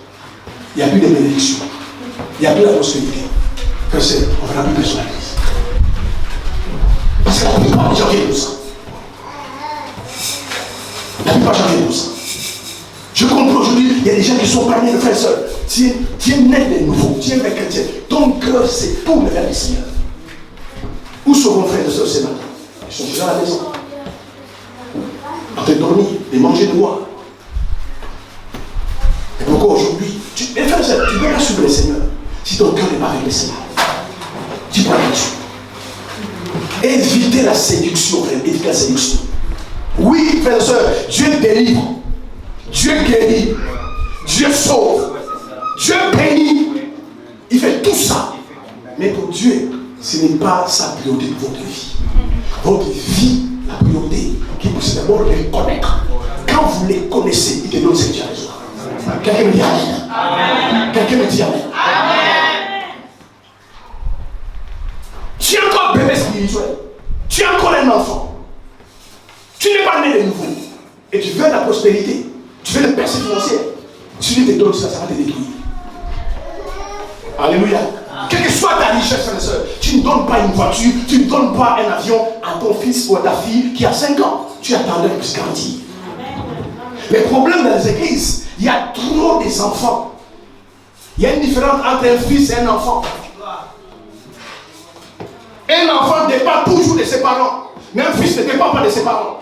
[SPEAKER 3] il n'y a plus de bénédiction, il n'y a plus la prospérité. Que c'est, on ne verra plus personne à l'église. Parce que la plupart des gens viennent pour ça. La plupart des gens viennent pour ça. Je comprends aujourd'hui, il y a des gens qui sont parmi les frères et sœurs. Tu es né de nouveau, tu es un chrétien. Ton cœur se tourne vers le Seigneur. Où sont vos frères et sœurs ce matin? Ils sont déjà à la maison. En train de dormir, de manger, de boire. Et pourquoi aujourd'hui, mes frères et sœurs, tu ne peux pas suivre le Seigneur si ton cœur n'est pas avec le Seigneur. Tu prends là-dessus. Évitez la séduction, frère. Évitez la séduction. Oui, frères et sœurs, Dieu délivre. Dieu guérit. Dieu sauve. Dieu bénit. Il fait tout ça. Mais pour Dieu, ce n'est pas sa priorité de votre vie. Votre vie, la priorité, qui vous c'est d'abord de les connaître. Quand vous les connaissez, il te donne ce que tu as besoin. Quelqu'un me dit Amen. Quelqu'un me dit Amen. Tu es encore bébé spirituel. Tu es encore un enfant. Tu n'es pas né de nouveau. Et tu veux la prospérité. Tu veux le percée financière. Si Dieu te donne ça, ça va te détruire. Alléluia. Quelle que soit ta richesse, frère et soeur, tu ne donnes pas une voiture, tu ne donnes pas un avion à ton fils ou à ta fille qui a 5 ans. Tu attendais qu'il puisse grandir. Le problème dans les églises, il y a trop des enfants. Il y a une différence entre un fils et un enfant. Un enfant dépend toujours de ses parents, mais un fils ne dépend pas de ses parents.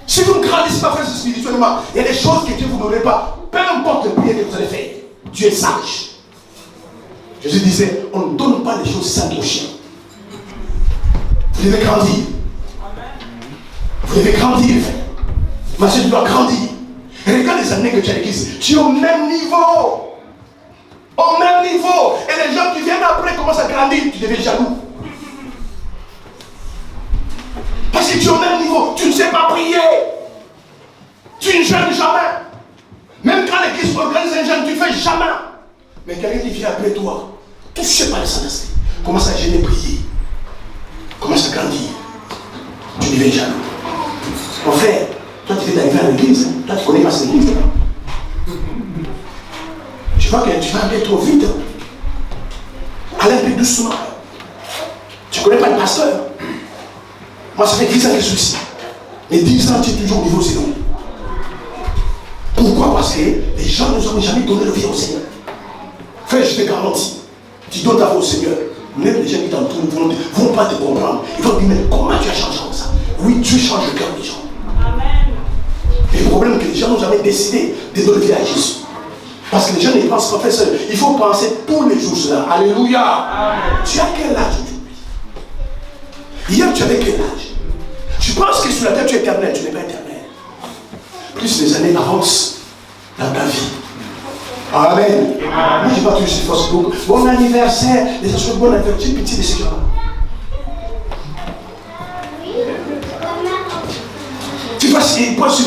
[SPEAKER 3] Si vous ne grandissez pas frère spirituellement, il y a des choses que Dieu ne vous donnerait pas. Peu importe le prière que vous allez faire, Dieu est sage. Jésus disait, on ne donne pas des choses saintes aux chiens. Vous devez grandir. Vous devez grandir, frère. Ma soeur, tu dois grandir. Regarde les années que tu as à l'église. Tu es au même niveau. Au même niveau. Et les gens qui viennent après commencent à grandir. Tu deviens jaloux. Parce que tu es au même niveau. Tu ne sais pas prier. Tu ne jeûnes jamais. Même quand l'église organise un jeûne, tu ne fais jamais. Mais quelqu'un qui vient après toi, touché par le Saint-Esprit, commence à jeûner, prier. Commence à grandir. Tu deviens jaloux. Mon frère, toi tu viens d'arriver à l'église. Toi tu connais pas cette église. Tu vois que tu vas aller trop vite. Allez un peu doucement. ne connais pas le pasteur. Moi, ça fait 10 ans que je suis ici. Mais 10 ans, tu es toujours au niveau zéro. Pourquoi? Parce que les gens ne nous ont jamais donné le vie au Seigneur. Frère, je te garantis, tu donnes ta vie au Seigneur. Même les gens qui t'entourent ne vont pas te comprendre. Ils vont dire, mais comment tu as changé comme ça? Oui, Dieu change le cœur des gens. Amen. Et le problème, c'est que les gens n'ont jamais décidé de donner le vie à Jésus. Parce que les gens ne pensent pas, professeur, il faut penser tous les jours cela. Alléluia. Amen. Tu as quel âge aujourd'hui? Hier, tu avais quel âge? Tu penses que sur la terre, tu es éternel. Tu n'es pas éternel. Plus les années avancent dans ta vie. Amen. Moi, je ne vais pas toujours sur Facebook. Bon anniversaire. Les gens bon anniversaire. J'ai pitié de ces gens-là. Tu vois, si moi, sur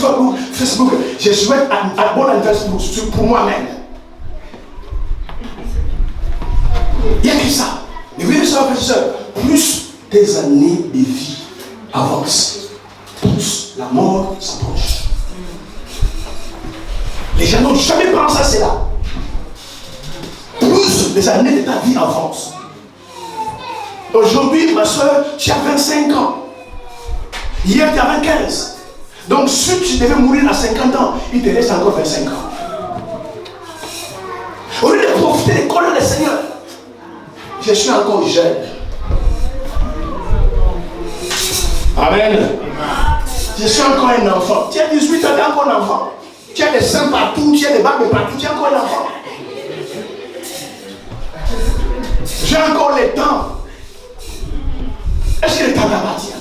[SPEAKER 3] Facebook, je souhaite un bon anniversaire pour moi-même. Il n'y a que ça. Mais vous voyez ça, frère et soeur, plus tes années de vie avancent, plus la mort s'approche. Les gens n'ont jamais pensé à cela. Plus les années de ta vie avancent. Aujourd'hui, ma soeur, tu as 25 ans. Hier, tu avais 15. Donc, si tu devais mourir à 50 ans, il te reste encore 25 ans. Au lieu de profiter des colères du Seigneur, je suis encore jeune. Amen. Je suis encore un enfant. Tu as 18 ans, tu es encore un enfant. Tu as des seins partout, tu as des barbes partout, tu es encore un enfant. J'ai encore le temps. Est-ce que le temps t'appartient?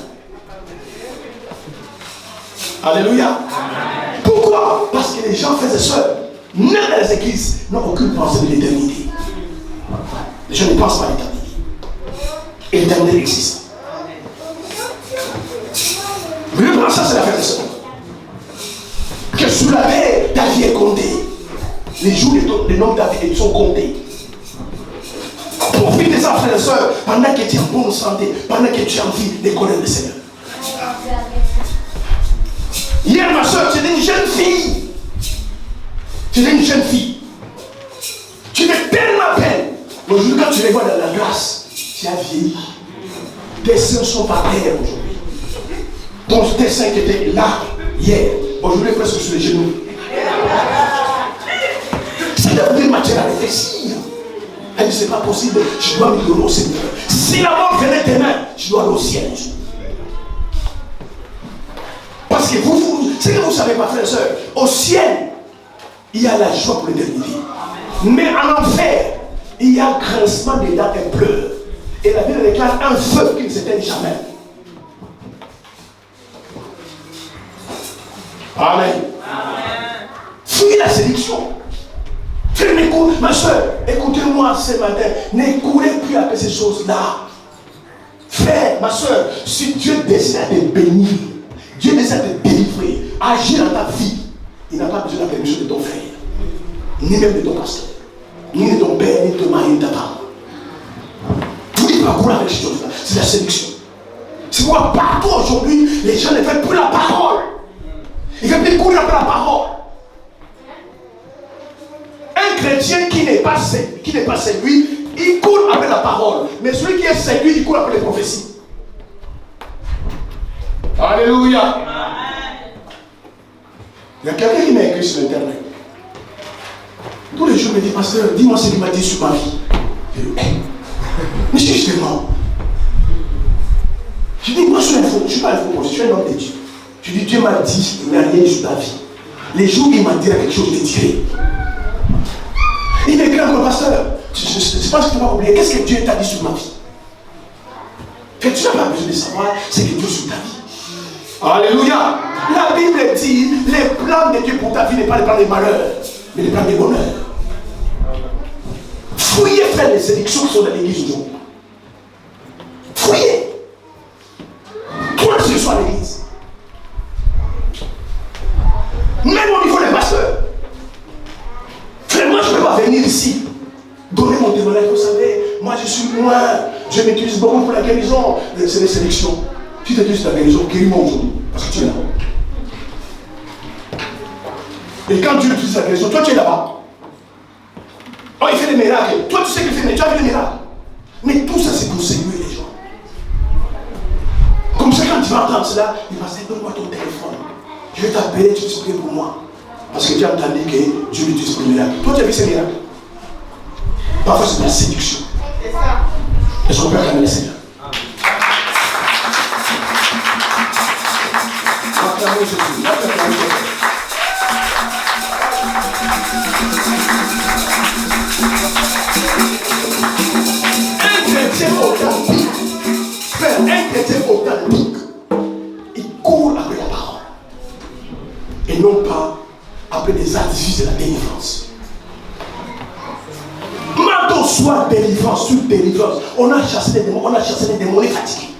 [SPEAKER 3] Alléluia. Pourquoi? Parce que les gens, frères et sœurs, même dans les églises, n'ont aucune pensée de l'éternité. Les gens ne pensent pas à l'éternité. Et l'éternité existe. Mais le ça, c'est la frère et sœurs. Que sous la terre, ta vie est comptée. Les jours de notre vie sont comptés. Profite de ça, frères et sœurs, pendant que tu es en bonne santé, pendant que tu as envie de connaître le Seigneur. Hier, ma soeur, tu étais une jeune fille. Tu étais une jeune fille. Tu étais tellement belle. Aujourd'hui, quand tu les vois dans la grâce, tu as vieilli. Tes seins sont par terre aujourd'hui. Donc, tes seins qui étaient là, hier, aujourd'hui, presque sur les genoux. Ça devient matière à réfléchir. Elle dit, c'est pas possible, je dois me donner au Seigneur. Si la mort venait demain, je dois aller au ciel. Parce que c'est que vous ne savez pas, frères et sœurs, au ciel, il y a la joie pour l'éternité. Mais en enfer, il y a un grincement des dents et pleurs. Et la Bible déclare un feu qui ne s'éteint jamais. Amen. Fuyez la séduction. Ma soeur, écoutez-moi ce matin. N'écoutez plus après ces choses-là. Frère, ma soeur, si Dieu décide de te bénir, Dieu décide de te délivrer, agir dans ta vie, il n'a pas besoin de la permission de ton frère, ni même de ton pasteur, ni de ton père, ni de ton mari, ni de ta femme. Tout n'est pas cool avec ces choses-là. C'est la séduction. C'est pourquoi partout aujourd'hui, les gens ne veulent plus la parole. Ils veulent plus courir après la parole. Un chrétien qui n'est pas séduit, il court après la parole. Mais celui qui est séduit, il court après les prophéties. Alléluia. Il y a quelqu'un qui m'a écrit sur Internet. Tous les jours, il me dit, pasteur, dis-moi ce qu'il m'a dit sur ma vie. Je dis, mais si je te mens. Je dis, moi, je ne suis pas un faux, je suis un homme de Dieu. Je dis, Dieu m'a dit, il n'a rien dit sur ta vie. Les jours où il m'a dit quelque chose, je l'ai tiré. Il m'écrit encore, pasteur, je pense que tu vas oublier. Qu'est-ce que Dieu t'a dit sur ma vie? Que tu n'as pas besoin de savoir ce que Dieu sur ta vie. Alléluia. La Bible dit, les plans de Dieu pour ta vie n'est pas les plans de malheur, mais les plans de bonheur. Fouillez, frère, les sélections qui sont dans l'église aujourd'hui. Fouillez. Toi, ce soit l'église. Même au niveau des pasteurs. Frère, moi, je ne peux pas venir ici donner mon témoignage. Vous savez, moi, je m'utilise beaucoup pour la guérison. C'est les sélections. Si tu utilises la guérison, guéris-moi aujourd'hui. Parce que tu es là. Et quand Dieu utilise la guérison, toi, tu es là-bas. Oh, il fait des miracles. Toi, tu sais qu'il fait, mais tu as vu des miracles. Mais tout ça, c'est pour séduire les gens. tu vas entendre cela, il va dire, donne-moi ton téléphone. Je vais t'appeler, tu vas prier pour moi. Parce que tu as entendu que Dieu l'utilise pour le miracle. Toi, tu as vu ces miracles? Parfois, c'est de la séduction. C'est ça. Est-ce qu'on peut acclamer le Seigneur? Acclamez Jésus. Acclamez Jésus. Un chrétien authentique, frère, un chrétien authentique, il court après la parole. Et non pas après des artifices de la délivrance. Maintenant, soit délivrance sur délivrance. On a chassé les démons, fatigués.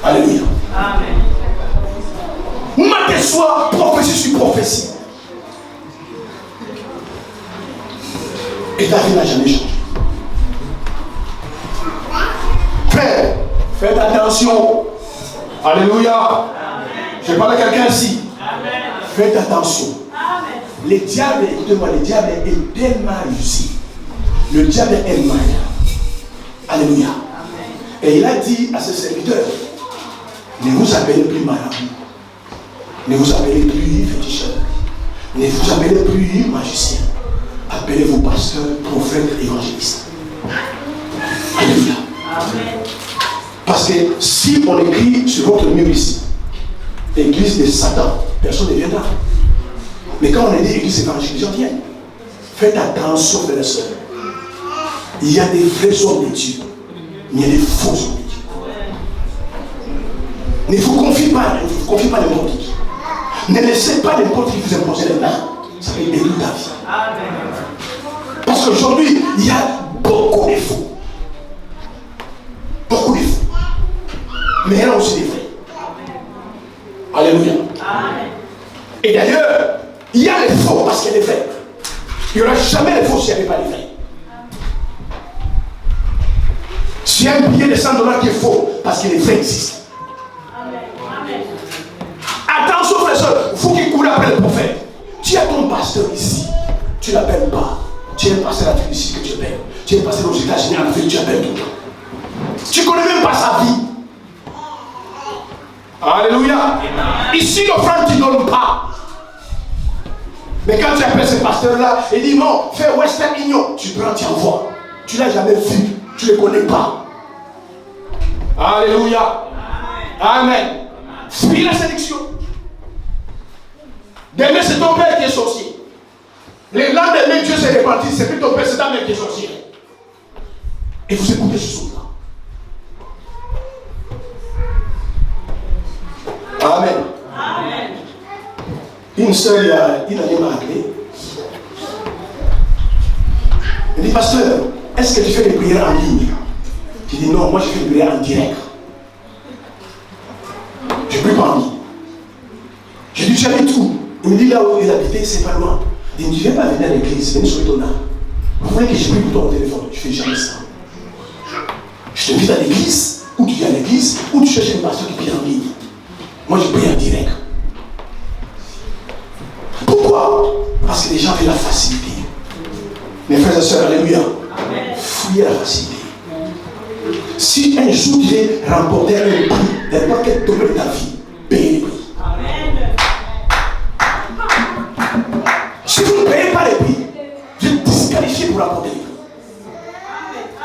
[SPEAKER 3] Alléluia.
[SPEAKER 1] Amen.
[SPEAKER 3] Maintenant, soit prophétie sur prophétie. Et ta vie n'a jamais changé. Frère, faites attention. Alléluia. Je parle à quelqu'un ici. Faites attention.
[SPEAKER 1] Amen.
[SPEAKER 3] Le diable, écoutez-moi, le diable est tellement réussi. Le diable est malin. Alléluia.
[SPEAKER 1] Amen.
[SPEAKER 3] Et il a dit à ses serviteurs, ne vous appelez plus marabout. Ne vous appelez plus féticheur. Ne vous appelez plus magicien. Appelez-vous pasteur, prophète, évangéliste. Alléluia.
[SPEAKER 1] Amen.
[SPEAKER 3] Parce que si on écrit sur votre mur ici, église de Satan, personne ne viendra. Mais quand on est dit église évangélique, les gens viennent. Faites attention, frères et sœurs. Il y a des vrais hommes de Dieu, mais il y a des faux hommes de Dieu. Ne vous confiez pas, n'importe qui. Ne laissez pas n'importe qui vous imposer les mains. Ça va détruire ta vie.
[SPEAKER 1] Amen.
[SPEAKER 3] Parce qu'aujourd'hui, il y a beaucoup de faux. Beaucoup de faux. Mais il y a aussi des vrais. Alléluia.
[SPEAKER 1] Amen.
[SPEAKER 3] Et d'ailleurs, il y a les faux parce qu'il y a des vrais. Il n'y aura jamais les faux s'il n'y avait pas les vrais. S'il y a un billet de 100 $ qui est faux, parce que les vrais existent.
[SPEAKER 1] Amen. Amen.
[SPEAKER 3] Attention, frères et sœurs, vous qui courez après le prophète, tu as ton pasteur ici, tu ne l'appelles pas. Tu es un pasteur à ici que tu appelles. Tu es un pasteur aux États-Unis, en Afrique, tu appelles tout le temps. Tu ne connais même pas sa vie. Alléluia. Ici, l'offrande, tu ne donnes pas. Mais quand tu appelles ce pasteur-là, il dit non, fais Western Union. Tu prends, tu envoies. Tu ne l'as jamais vu. Tu ne le connais pas. Alléluia. Amen. Fuis la séduction. Demain, c'est ton père qui est sorcier. Le lendemain, Dieu s'est réparti. C'est plus ton père, c'est ta mère qui est sorcière. Et vous écoutez ce son-là. Amen.
[SPEAKER 1] Amen.
[SPEAKER 3] Une soeur, il y a une année m'a appelé. Elle dit, pasteur, est-ce que tu fais des prières en ligne? J'ai dit, non, moi je fais des prières en direct. Je ne prie pas en ligne. J'ai dit, tu habites où? Il me dit, là où il habitait, c'est pas loin. Il me dit, tu ne viens pas venir à l'église, venez sur ton âme. Vous voulez que je prie pour ton téléphone? Je ne fais jamais ça. Je t'invite à l'église, ou tu viens à l'église, ou tu cherches un pasteur qui prie en ligne. Moi je prie en direct. Pourquoi? Parce que les gens veulent la facilité. Mes frères et sœurs, alléluia. Fouillez la facilité. Si un jour tu veux remporter un prix dans n'importe quel domaine de ta vie, payez les prix. Si vous ne payez pas les prix, vous êtes disqualifié pour remporter les prix.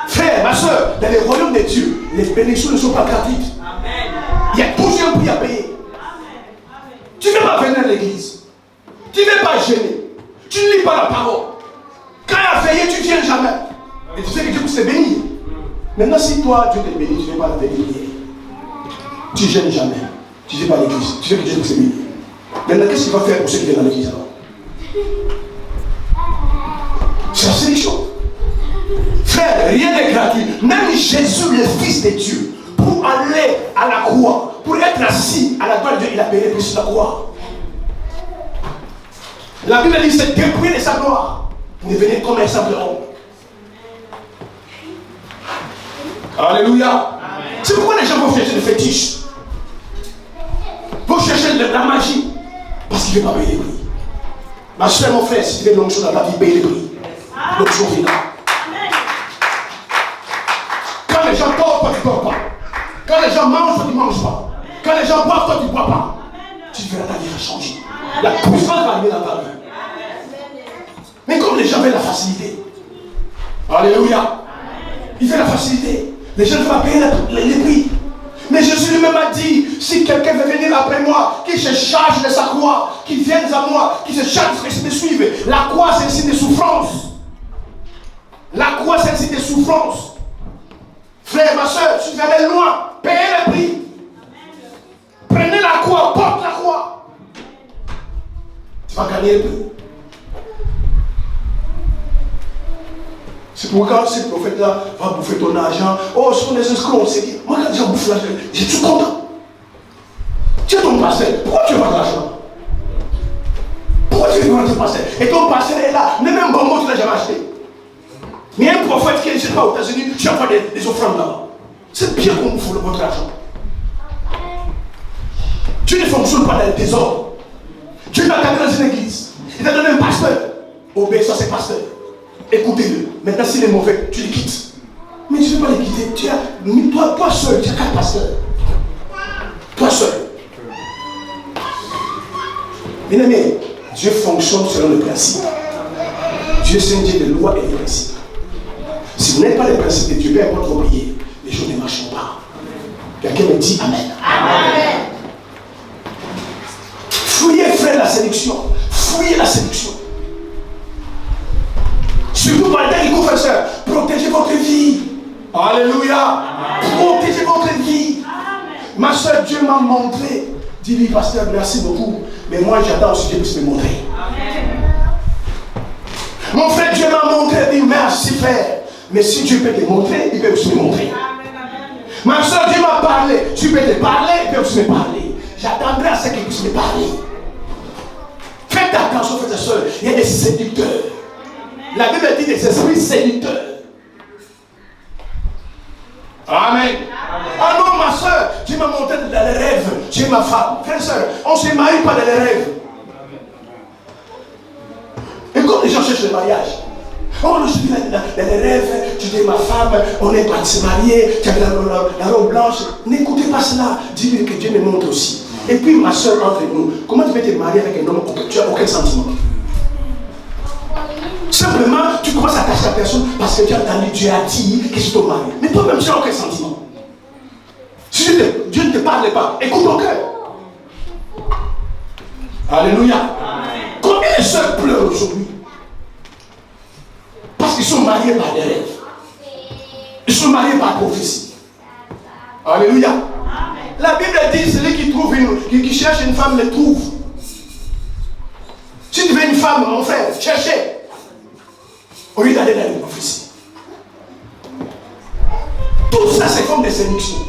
[SPEAKER 3] Frère, ma soeur, dans les royaumes de Dieu, les bénédictions ne sont pas gratuites. Il y a toujours un prix à payer. Tu ne veux pas venir à l'église. Tu ne veux pas gêner. Tu ne lis pas la parole. Quand il a veillé, tu ne viens jamais. Et tu sais que Dieu peut te bénir. Maintenant, si toi, Dieu te bénit, tu ne veux pas la bénir. Tu ne gênes jamais. Tu ne viens pas à l'église. Tu sais que Dieu peut te bénir. Maintenant, qu'est-ce qu'il va faire pour ceux qui viennent dans l'église alors? C'est la sélection. Frère, rien n'est gratuit. Même Jésus, le Fils de Dieu, pour aller à la croix, pour être assis à la droite de Dieu, il a payé le prix sur la croix. La Bible dit c'est dépouillé de sa gloire. Devenez comme un simple homme. Alléluia. C'est pourquoi les gens vont chercher des fétiches. Vont chercher de la magie. Parce qu'il ne veut pas payer les prix. Ma soeur, mon frère, si tu veux l'onction dans ta vie, paye les prix. L'onction viendra. Quand les gens dorment, toi tu ne dors pas. Quand les gens mangent, toi tu ne manges pas. Quand les gens boivent, toi tu ne bois pas. Tu verras ta vie va changer. La puissance va arriver dans ta vie. Mais comme les gens veulent la facilité. Alléluia. Ils veulent la facilité. Les gens ne vont pas payer les prix. Mais Jésus lui-même a dit, si quelqu'un veut venir après moi, qu'il se charge de sa croix, qu'il vienne à moi, qu'il se charge de me suivre. La croix, c'est un signe de souffrance. La croix, c'est un signe de souffrance. Frère, ma soeur, si vous allez loin, payez le prix. Prenez la croix, porte la croix. Tu vas gagner le prix. C'est pourquoi ce prophète-là va bouffer ton argent. Oh, ce sont des escrocs, on sait qui. Moi, quand j'ai bouffé l'argent, je suis content. Tu es ton pasteur. Pourquoi tu veux pas de l'argent? Pourquoi tu veux pas ton pasteur? Et ton pasteur est là. Même un bonbon, tu ne l'as jamais acheté. Mais un prophète qui est, je ne sais pas, aux États-Unis, tu envoies des offrandes là-bas. C'est bien qu'on bouffe votre argent. Tu ne fonctionnes pas dans le désordre. Dieu t'a gardé dans une église. Il t'a donné un pasteur. Obéis à ses pasteurs. Écoutez-le. Maintenant, s'il est mauvais, tu le quittes. Mais tu ne veux pas le quitter. Tu as, toi seul, tu as 4 pasteurs. Toi seul. Bien aimé, Dieu fonctionne selon le principe. Dieu c'est un Dieu de loi et de principe. Si vous n'êtes pas les principes de Dieu, peu importe vos prières, les choses ne marcheront pas. Quelqu'un me dit Amen. Amen. Fouillez, frère, la séduction. Fouillez la séduction. Surtout par le temps qu'il couvre, frère, protégez votre vie. Alléluia. Protégez votre vie. Amen. Ma soeur, Dieu m'a montré. Dis-lui, pasteur, merci beaucoup. Mais moi, j'attends aussi que Dieu puisse me montrer. Amen. Mon frère, Dieu m'a montré. Dit merci, frère. Mais si Dieu peut te montrer, il peut aussi me montrer. Amen. Ma soeur, Dieu m'a parlé. Tu peux te parler, il peut aussi me parler. J'attendrai à ce qu'il puisse me parler. Faites attention, frères et sœurs. Il y a des séducteurs. La Bible dit des esprits séducteurs. Amen. Ah non, ma soeur, Dieu m'a montré dans les rêves. Tu es ma femme. Frère et soeur, on ne se marie pas dans les rêves. Et comme les gens cherchent le mariage, oh, je suis dans les rêves, tu es ma femme, on est parti se marier, tu as la robe blanche. N'écoutez pas cela. Dis-lui que Dieu me montre aussi. Et puis, ma soeur, entre nous, comment tu peux te marier avec un homme où tu n'as aucun sentiment? Simplement, tu commences à attacher la personne parce que tu as entendu Dieu a dit que c'est ton mari. Mais toi-même, tu n'as aucun sentiment. Si Dieu ne te parle pas, écoute ton cœur. Alléluia. Amen. Combien de sœurs pleurent aujourd'hui? Parce qu'ils sont mariés par des rêves. Ils sont mariés par prophétie. Alléluia. Amen. La Bible dit celui qui trouve qui cherche une femme le trouve. Si tu veux une femme, mon frère, cherchez. Au lieu d'aller dans les prophéties. Tout ça, c'est comme des séductions.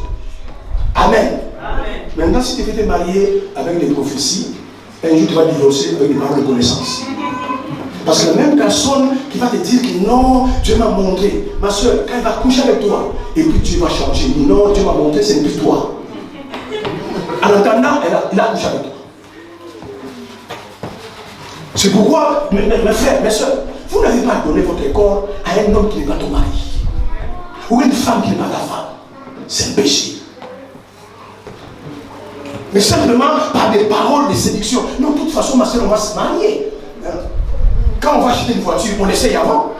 [SPEAKER 3] Amen. Amen. Maintenant, si tu veux te marier avec des prophéties, un jour tu vas divorcer avec des paroles de connaissance. Parce que la même personne qui va te dire que non, Dieu m'a montré. Ma soeur, quand elle va coucher avec toi, et puis Dieu va changer. Il dit non, Dieu m'a montré, c'est plus toi. En attendant, il a couché avec toi. C'est pourquoi, mes frères, mes soeurs, vous n'avez pas donné votre corps à un homme qui n'est pas ton mari. Ou une femme qui n'est pas ta femme. C'est un péché. Mais simplement par des paroles de séduction. Non, de toute façon, ma soeur, on va se marier. Quand on va acheter une voiture, on essaye avant.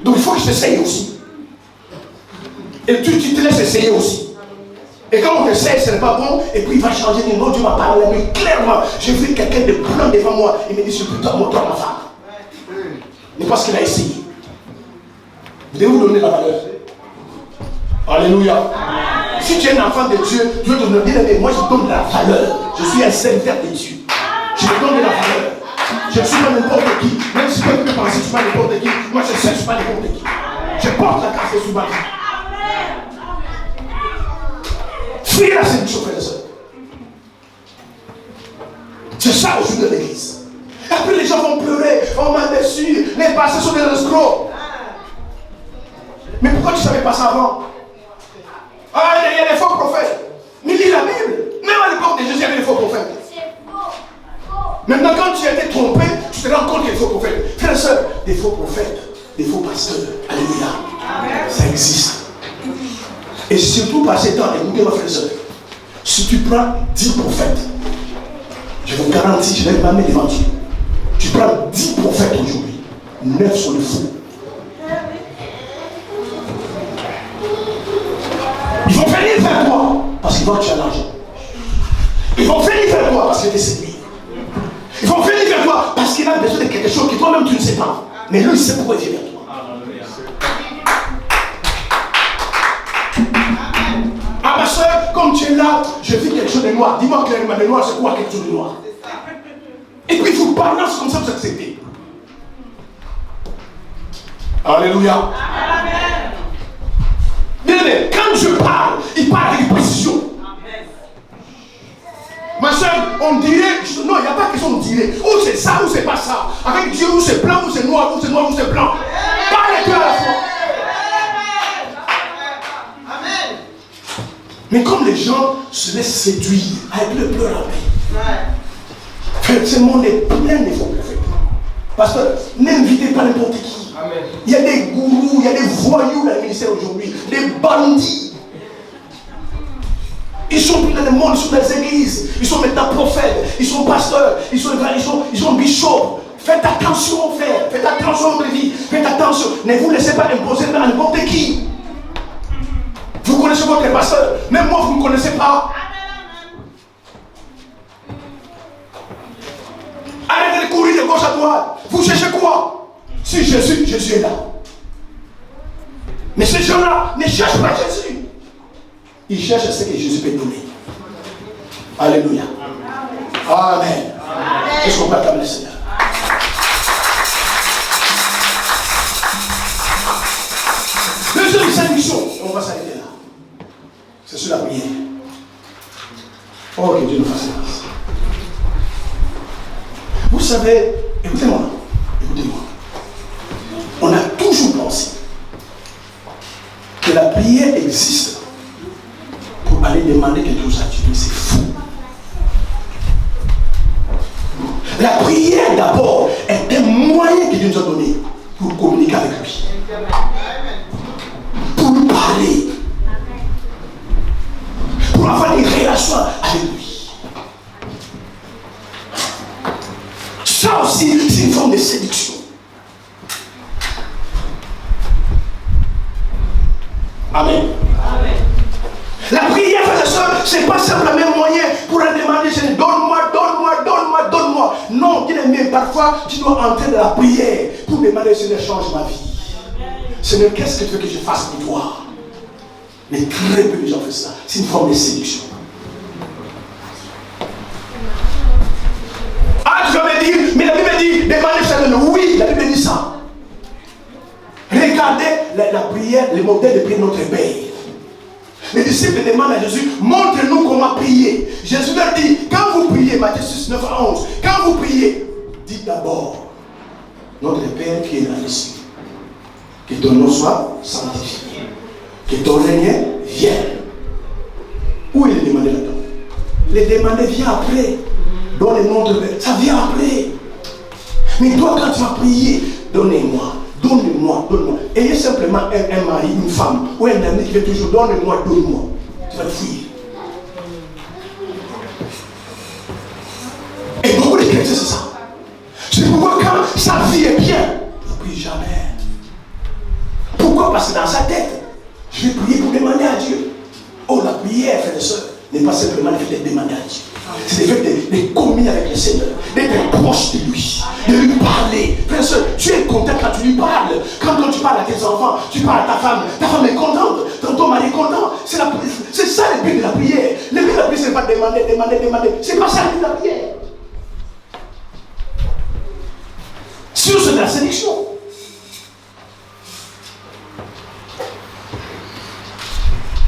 [SPEAKER 3] Donc il faut que je t'essaye aussi. Et tu te laisses essayer aussi. Et quand on t'essaye, ce n'est pas bon, et puis il va changer de nom, Dieu m'a parlé, mais clairement, j'ai vu quelqu'un de blanc devant moi, il me dit, c'est plutôt moi, toi, ma femme. Mais parce qu'il a essayé. Vous devez vous donner la valeur. Alléluia. Si tu es un enfant de Dieu, Dieu te donne bien aimé. Moi, je donne de la valeur. Je suis un serviteur de Dieu. Je te donne de la valeur. Je ne suis pas n'importe qui. Même si tu peux penser que je ne suis pas n'importe qui, moi je sais que je ne suis pas n'importe qui. Je porte la grâce de sous ma vie. Fuyez la séduction, frères et sœurs. C'est ça aujourd'hui de l'église. Après les gens vont pleurer, on m'a déçu, les pasteurs sont des escrocs. Mais pourquoi tu ne savais pas ça avant? Ah, il y a des faux prophètes. Mais lis la Bible. Même à l'époque de Jésus, il y avait des faux prophètes. Maintenant, quand tu as été trompé, tu te rends compte qu'il y a des faux prophètes. Frères et sœurs, des faux prophètes, des faux pasteurs. Alléluia. Ça existe. Et surtout par ces temps, écoutez-moi frère et soeur, si tu prends 10 prophètes, je vous garantis, je vais m'amener devant Dieu. Tu prends 10 prophètes aujourd'hui, 9 sont des fous. Ils vont venir vers toi parce qu'ils voient que tu as l'argent. Ils vont venir vers toi parce que tu es séduit. Ils vont venir vers toi parce qu'il a besoin de quelque chose que toi-même tu ne sais pas. Mais lui, il sait pourquoi il vient vers toi. Ah ma soeur, comme tu es là, je vis quelque chose de noir. Dis-moi clairement, de noir, c'est quoi quelque chose de noir? Et puis vous parlez comme ça, vous acceptez. Alléluia. Bien aimé, quand je parle, il parle avec précision. Ma soeur, on dirait, non, il n'y a pas question de dire, ou c'est ça ou c'est pas ça. Avec Dieu, ou c'est blanc, ou c'est noir, ou c'est noir, ou c'est blanc. Pas les deux à la fois. Mais comme les gens se laissent séduire avec le pleur à paix, ce monde est plein de faux prophètes. Parce que n'invitez pas n'importe qui. Amen. Il y a des gourous, il y a des voyous dans le ministère aujourd'hui, des bandits. Ils sont plus dans le monde, ils sont dans les églises, ils sont maintenant prophètes, ils sont pasteurs, ils sont bishops. Faites attention, frère, faites attention à votre vie, faites attention. Ne vous laissez pas imposer à n'importe qui. Vous connaissez votre pasteur, même moi vous ne me connaissez pas. Arrêtez de courir de gauche à droite. Vous cherchez quoi? Si Jésus est là. Mais ces gens-là ne cherchent pas Jésus. Ils cherchent ce que Jésus peut donner. Alléluia. Amen. Est-ce qu'on peut acclamer le Seigneur? Deuxième séduction. On va s'arrêter là. C'est sur la prière. Oh, que Dieu nous fasse grâce. Vous savez, écoutez-moi. On a toujours pensé que la prière existe pour aller demander quelque chose à Dieu. Mais c'est fou. La prière d'abord est un moyen que Dieu nous a donné pour communiquer avec lui. Pour lui parler. Pour avoir une relation avec lui. Ça aussi, c'est une forme de séduction. Amen. Amen. La prière, frères et sœurs, ce n'est pas simplement un moyen pour aller demander, donne-moi, donne-moi, donne-moi, donne-moi. Non, bien-aimé, parfois, tu dois entrer dans la prière pour demander, Seigneur, change ma vie. Seigneur, qu'est-ce que tu veux que je fasse pour toi? Mais très peu de gens font ça. C'est une forme de séduction. Ah, tu vas me dire, mais la Bible dit, demandez Seigneur. Oui, la Bible dit ça. Regardez la prière, le modèle de prière de notre Père. Les disciples demandent à Jésus, montre-nous comment prier. Jésus leur dit, quand vous priez, Matthieu 6, 9 à 11, quand vous priez, dites d'abord, notre Père qui est dans les cieux, que ton nom soit sanctifié, que ton règne vienne. Où il est demandé là-dedans? Le demander vient après. Donne notre Père, ça vient après. Mais toi, quand tu vas prier, donnez-moi. Donne-moi, donne-moi. Ayez simplement un mari, une femme, ou un ami qui veut toujours donne-moi, donne-moi. Tu vas le fuir. Et beaucoup de chrétiens, c'est ça. C'est pourquoi quand sa vie est bien, il ne prie jamais. Pourquoi? Parce que dans sa tête, je vais prier pour demander à Dieu. Oh, la prière, frères et sœurs, n'est pas simplement le fait de demander à Dieu. C'est le fait de communier avec le Seigneur, d'être proche de lui, de lui parler. Frère et sœur, tu es content quand tu lui parles. Quand tu parles à tes enfants, tu parles à ta femme est contente, ton mari est content. C'est ça le but de la prière. Le but de la prière, ce n'est pas demander. C'est pas ça le but de la prière. Sinon, c'est de la séduction.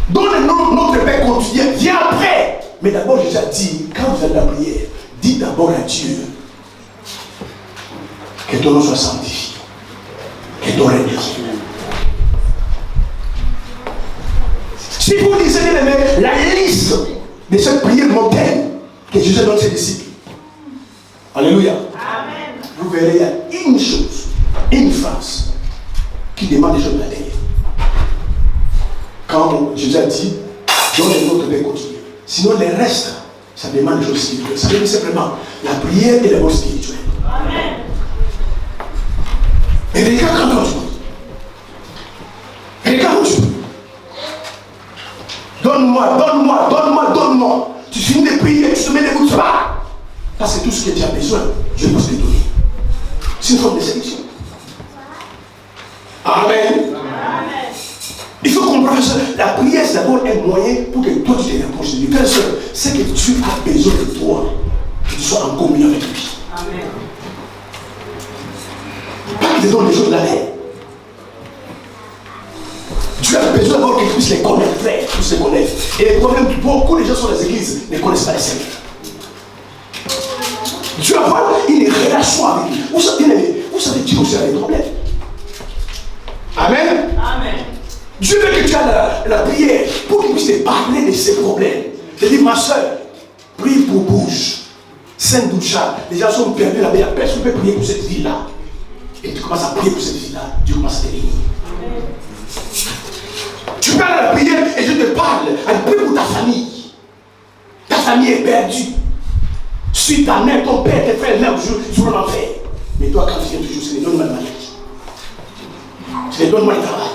[SPEAKER 3] Donne-nous notre Père quotidien, viens après. Mais d'abord, Jésus a dit, quand vous allez la prière, dites d'abord à Dieu que ton nom soit sanctifié, que ton règne vienne. Si vous lisez la liste de cette prière modèle que Jésus donne à ses disciples, alléluia, amen, vous verrez, il y a une chose, une phrase qui demande des choses de la terre. quand Jésus a dit, donne les nôtres de continuer. Sinon, les restes, ça demande des choses spirituelles. Ça veut dire simplement la prière et la mort spirituelle. Amen. Et regarde quand tu pries. Regarde quand tu pries. Donne-moi. Tu finis de prier, tu te mets debout, tu pars. Parce que tout ce que tu as besoin, Dieu peut te donner. C'est une forme de sélection. Amen. Il faut comprendre que la prière, c'est d'abord un moyen pour que toi tu te rapproches de Dieu. Frère et soeur, c'est que tu as besoin de toi, que tu sois en communion avec lui. Amen. Pas qu'il te donne les choses de la mer. Tu as besoin d'abord que tu puisses les connaître, frère, tu puisses les connaître. Et le problème, beaucoup de gens sont dans les églises ne connaissent pas les Seigneur. Dieu a avoir une relation avec lui. Vous savez, Dieu aussi a des problèmes. Amen. Amen. Dieu veut que tu aies la prière pour qu'il puisse te parler de ses problèmes. Je dis, ma soeur, prie pour bouge. Saint-Doucha, les gens sont perdus là-bas. Personne ne peut prier pour cette ville-là. Et tu commences à prier pour cette ville-là. Dieu commence à te bénir. Tu parles à la prière et je te parle. Elle prie pour ta famille. Ta famille est perdue. Suis ta mère, ton père, tes frères, mère, je veux l'enfer. Mais toi, quand tu viens toujours, c'est donne-moi le maladie. C'est donne-moi le travail.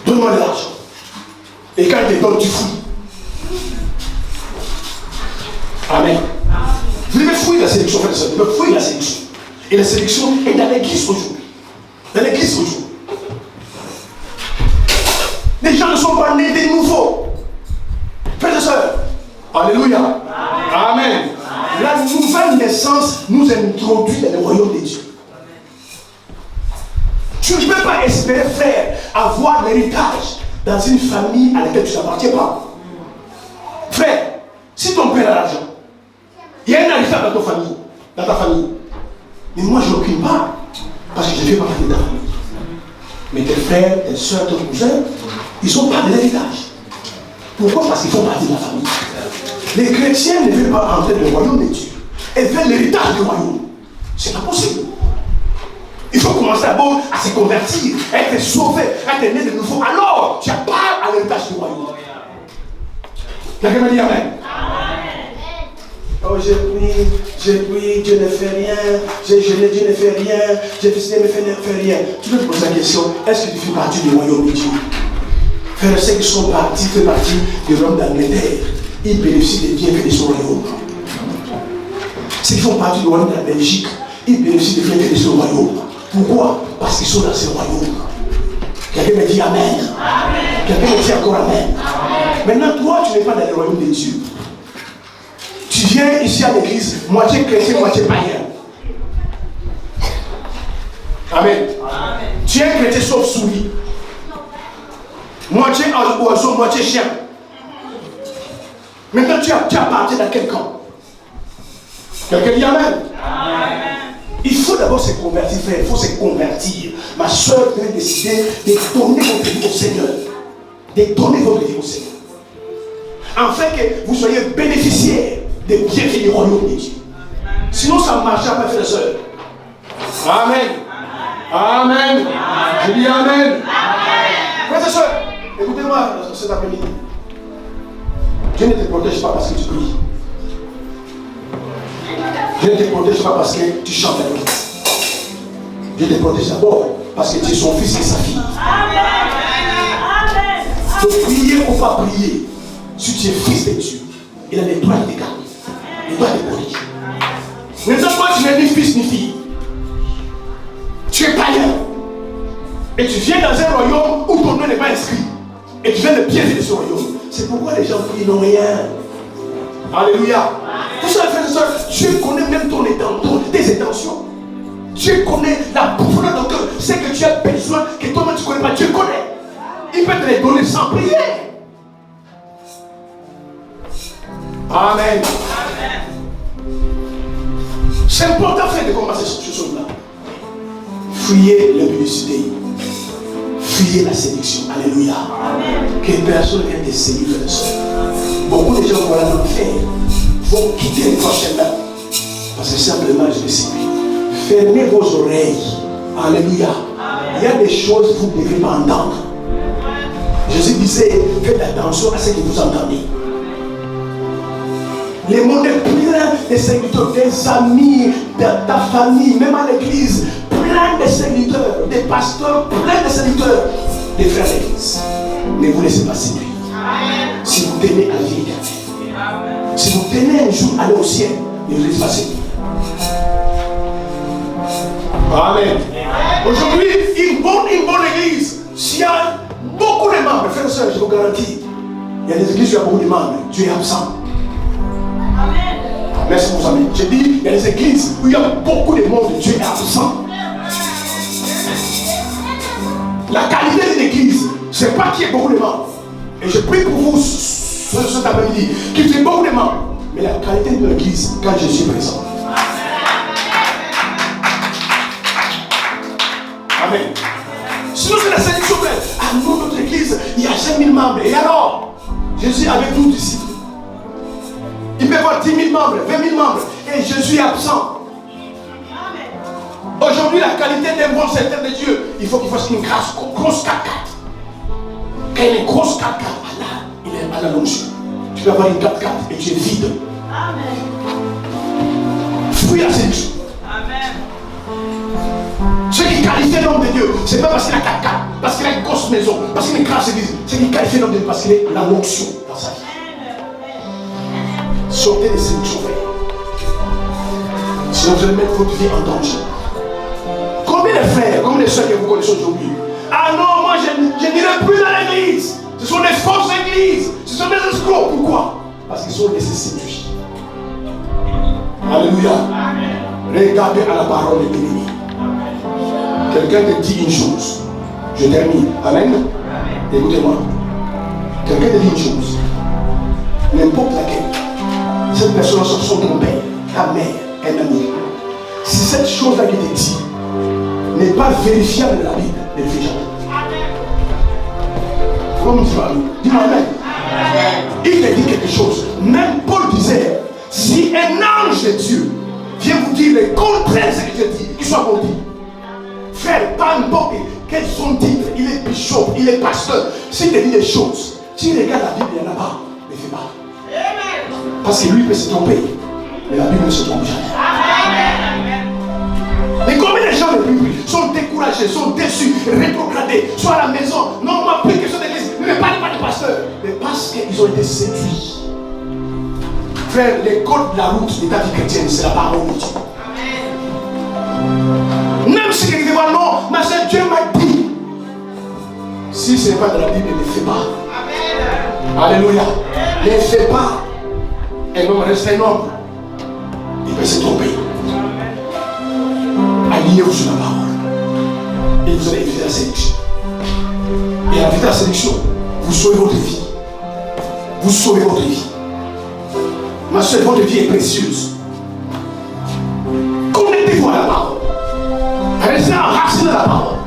[SPEAKER 3] Donne-moi de l'argent. Et quand il te donne, tu fouilles. Amen. Vous devez fouiller la sélection, frère et sœur. Vous devez fouiller la sélection. Et la sélection est dans l'église aujourd'hui. Dans l'église aujourd'hui. Les gens ne sont pas nés de nouveau. Frères et sœurs. Alléluia. Amen. La nouvelle naissance nous introduit dans le royaume de Dieu. Tu ne peux pas espérer, frère, avoir l'héritage dans une famille à laquelle tu n'appartiens pas. Frère, si ton père a l'argent, il y a un héritage dans ta famille. Mais moi, je n'occupe pas, parce que je ne fais pas partie de ta famille. Mais tes frères, tes soeurs, tes cousins, ils sont pas de l'héritage. Pourquoi? Parce qu'ils font partie de la famille. Les chrétiens ne veulent pas entrer dans le royaume de Dieu. Ils veulent l'héritage du royaume. C'est pas possible. Il faut commencer d'abord à se convertir, à être sauvé, à être né de nouveau. Alors, tu as part à l'héritage du royaume. Quelqu'un me dit Amen. Oh, j'ai prié, Dieu ne fait rien. J'ai jeûné, Dieu ne fait rien. J'ai visité, mais Dieu ne fait rien. Tu peux te poser la question, est-ce que tu fais partie du royaume de Dieu? Frère, ceux qui sont partis, font partie du royaume d'Angleterre. Ils bénéficient des bienfaits de son royaume. Ceux qui font partie du royaume de la Belgique, ils bénéficient des bienfaits de son royaume. Pourquoi? Parce qu'ils sont dans ce royaume. Quelqu'un me dit Amen. Amen. Quelqu'un me dit encore Amen. Amen. Maintenant, toi, tu n'es pas dans le royaume de Dieu. Tu viens ici à l'église, moitié chrétien, moitié païen. Amen. Amen. Tu es un chrétien sauf souris. Moitié oiseau, moitié chien. Maintenant, tu appartiens à quel camp? Quelqu'un dit Amen. Amen. Il faut d'abord se convertir, frère. Il faut se convertir. Ma soeur devait décider de donner votre vie au Seigneur. De donner votre vie au Seigneur. Afin que vous soyez bénéficiaires des bienfaits du royaume de Dieu. Sinon, ça ne marchera pas, frère et soeur. Amen. Amen. Je dis Amen. Frère et soeur, écoutez-moi cet après-midi. Dieu ne te protège pas parce que tu pries. Dieu ne te protège pas parce que tu chantes à l'église. Dieu te protège d'abord parce que tu es son fils et sa fille. Amen. De prier ou pas prier, si tu es fils de Dieu, il a les droits de te garder. Il doit te corriger. Maintenant, toi, tu n'es ni fils ni fille. Tu es païen. Et tu viens dans un royaume où ton nom n'est pas inscrit. Et tu viens de bienvenir de ce royaume. C'est pourquoi les gens prient, n'ont rien. Alléluia. Vous savez, frères et sœurs, Dieu connaît même tes intentions. Dieu connaît la profondeur de ton cœur. C'est que tu as besoin, que toi-même tu ne connais pas. Dieu connaît. Il peut te les donner sans prier. Amen. C'est important, frère, de commencer ces choses-là. Fuyez l'impunicité. Fuyez la séduction. Alléluia. Amen. Que personne vienne te séduire, frère et sœur. Beaucoup de gens voilà dans le faire vont quitter le prochain. Parce que simplement je les séduis. Fermez vos oreilles. Alléluia. Amen. Il y a des choses que vous ne devez pas entendre. Je Jésus disait, faites attention à ce que vous entendez. Le monde est plein de serviteurs, des amis, de ta famille, même à l'église, plein de serviteurs, des pasteurs, plein de serviteurs, des frères d'église. Ne vous laissez pas séduire. Si vous tenez à la vie éternelle, si vous tenez un jour à aller au ciel, ne vous laissez pas séduire. Amen. Aujourd'hui, une bonne église, s'il y a beaucoup de membres, frères et sœurs, je vous garantis, il y a des églises où il y a beaucoup de membres, Dieu est absent. Merci pour amis. J'ai dit, il y a des églises où il y a beaucoup de monde, Dieu est absent. La qualité d'une église, ce n'est pas qu'il y ait beaucoup de membres. Et je prie pour vous cet après-midi qu'il y ait beaucoup de membres. Mais la qualité de l'église, quand je suis présent. Amen. Sinon, c'est la séduction. À notre église, il y a 5000 membres. Et alors, Jésus avec nous disciples. Il peut y avoir 10 000 membres, 20 000 membres, et Jésus est absent. Aujourd'hui, la qualité d'un bon serviteur de Dieu, il faut qu'il fasse une grosse 4x4. Quand il y a une grosse 4x4, il est à la longe. Tu peux avoir une 4x4 et tu es vide. Fuis la séduction. Ce qui qualifie l'homme de Dieu, ce n'est pas parce qu'il a 4x4, parce qu'il a une grosse maison, parce qu'il a une grande église. Ce qui qualifie l'homme de Dieu, parce qu'il a la l'onction dans sa vie. Sortez de séduction, frère. Sinon vous allez mettre votre vie en danger. Combien de frères, combien de soeurs que vous connaissez aujourd'hui? Ah non, moi je n'irai plus dans l'église. Ce sont des fausses églises. Ce sont des escrocs. Pourquoi? Parce qu'ils sont laissés séduits. Alléluia. Regardez à la parole de l'ennemi. Quelqu'un te dit une chose. Je termine. Amen. Écoutez-moi. Quelqu'un te dit une chose. N'importe laquelle. Cette personne sont ton père, ta mère, un ami. Si cette chose-là qui te dit n'est pas vérifiable dans la Bible, ne le fais jamais. Comme dis-moi Amen. Il te dit quelque chose. Même Paul disait, si un ange de Dieu vient vous dire le contraire de ce que je dis, qu'il soit bon dit. Frère, pas importe quel son titre, il est bishop, il est pasteur. S'il te dit des choses, si il regarde la Bible, il n'y en a pas, ne fais pas. Parce que lui peut se tromper, mais la Bible ne se trompe jamais. Mais combien de gens de Bible sont découragés, sont déçus, rétrogradés, soit à la maison, non, moi, plus que sur l'église, mais pas de pasteur, mais parce qu'ils ont été séduits. Frère, les codes de la route de ta vie chrétienne, c'est la parole de Dieu. Même si quelqu'un dit non, ma soeur, Dieu m'a dit. Si ce n'est pas de la Bible, ne fais pas. Alléluia. Ne fais pas. Un homme reste un homme. Il peut se tromper. Alignez-vous sur la parole. Et vous allez éviter la séduction. Et avec la séduction, vous sauvez votre vie. Vous sauvez votre vie. Ma soeur, votre vie est précieuse. Connectez-vous à la parole. Restez enraciné dans la parole.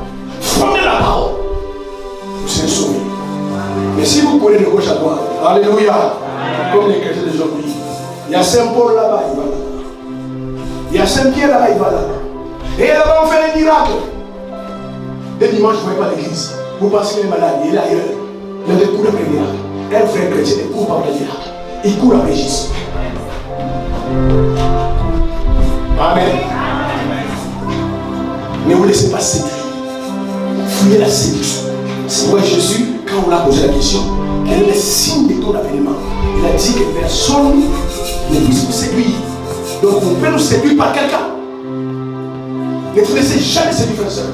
[SPEAKER 3] Formez la parole. Vous serez sauvés. Mais si vous prenez de gauche à droite, alléluia, comme les chrétiens d'aujourd'hui, il y a Saint-Paul là-bas, il va là-bas. Il y a Saint-Pierre là-bas, il va là-bas. Et là-bas, on fait des miracles. Dès dimanche, vous ne voyez pas l'église. Vous pensez qu'il est malade, il est ailleurs. Il a des cours après miracles. Un frère chrétien ne court pas après les miracles. Il court après Jésus. Amen. Ne vous laissez pas séduire. Fuyez la séduction. C'est pourquoi Jésus, quand on l'a posé la question, quel est le signe de ton avènement? Il a dit que personne ne puisse vous séduire. Donc on peut nous séduire par quelqu'un. Ne vous laissez jamais séduire, frère et sœur.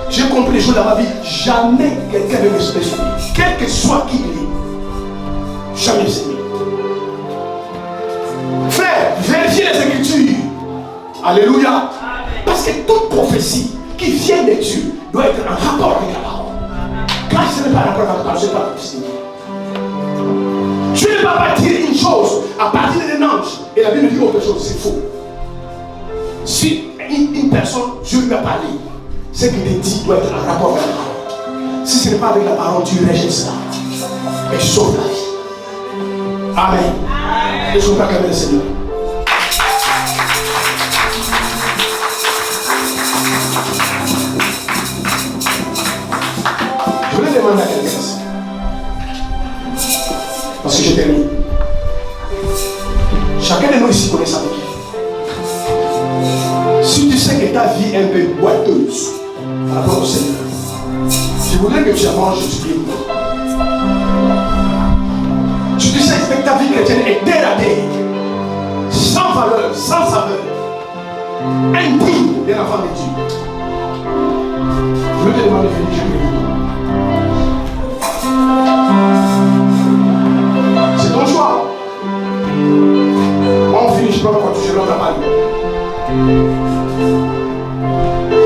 [SPEAKER 3] J'ai compris les choses dans ma vie. Jamais quelqu'un ne me séduire. Quel que soit qui il est. Jamais séduire. Frère, vérifiez les Écritures. Alléluia. Parce que toute prophétie qui vient de Dieu doit être en rapport avec la parole. Quand ce n'est pas en rapport avec la parole, ce n'est pas la prophétie. Tu ne peux pas dire une chose à partir d'un ange et la Bible dit autre chose, c'est faux. Si une personne, Dieu lui a parlé, ce qu'il te dit doit être en rapport avec la parole. Si ce n'est pas avec la parole, tu rejettes cela et tu sauves la vie. Amen. Et je ne veux pas calmer le Seigneur. Je voulais demander à quelqu'un. Parce que je termine. Chacun de nous ici connaît sa vie. Si tu sais que ta vie est un peu boiteuse, par rapport au Seigneur, je voudrais que tu avances du pied. Si tu sais que ta vie chrétienne est dégradée, sans valeur, sans saveur, indigne d'un enfant de Dieu, je veux te demander de venir, je prie. C'est ton choix. On finit, je ne peux pas continuer dans ta parole.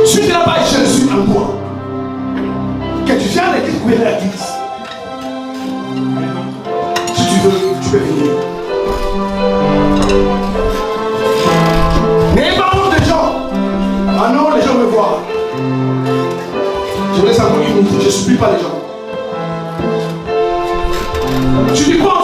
[SPEAKER 3] Si tu n'as pas Jésus en toi, que tu viens à l'église ou à l'église, si tu veux, tu peux venir. N'ayez pas honte des gens. Ah non, les gens me voient. Je vous laisse encore une minute, je ne supplie pas les gens. Tu dis quoi?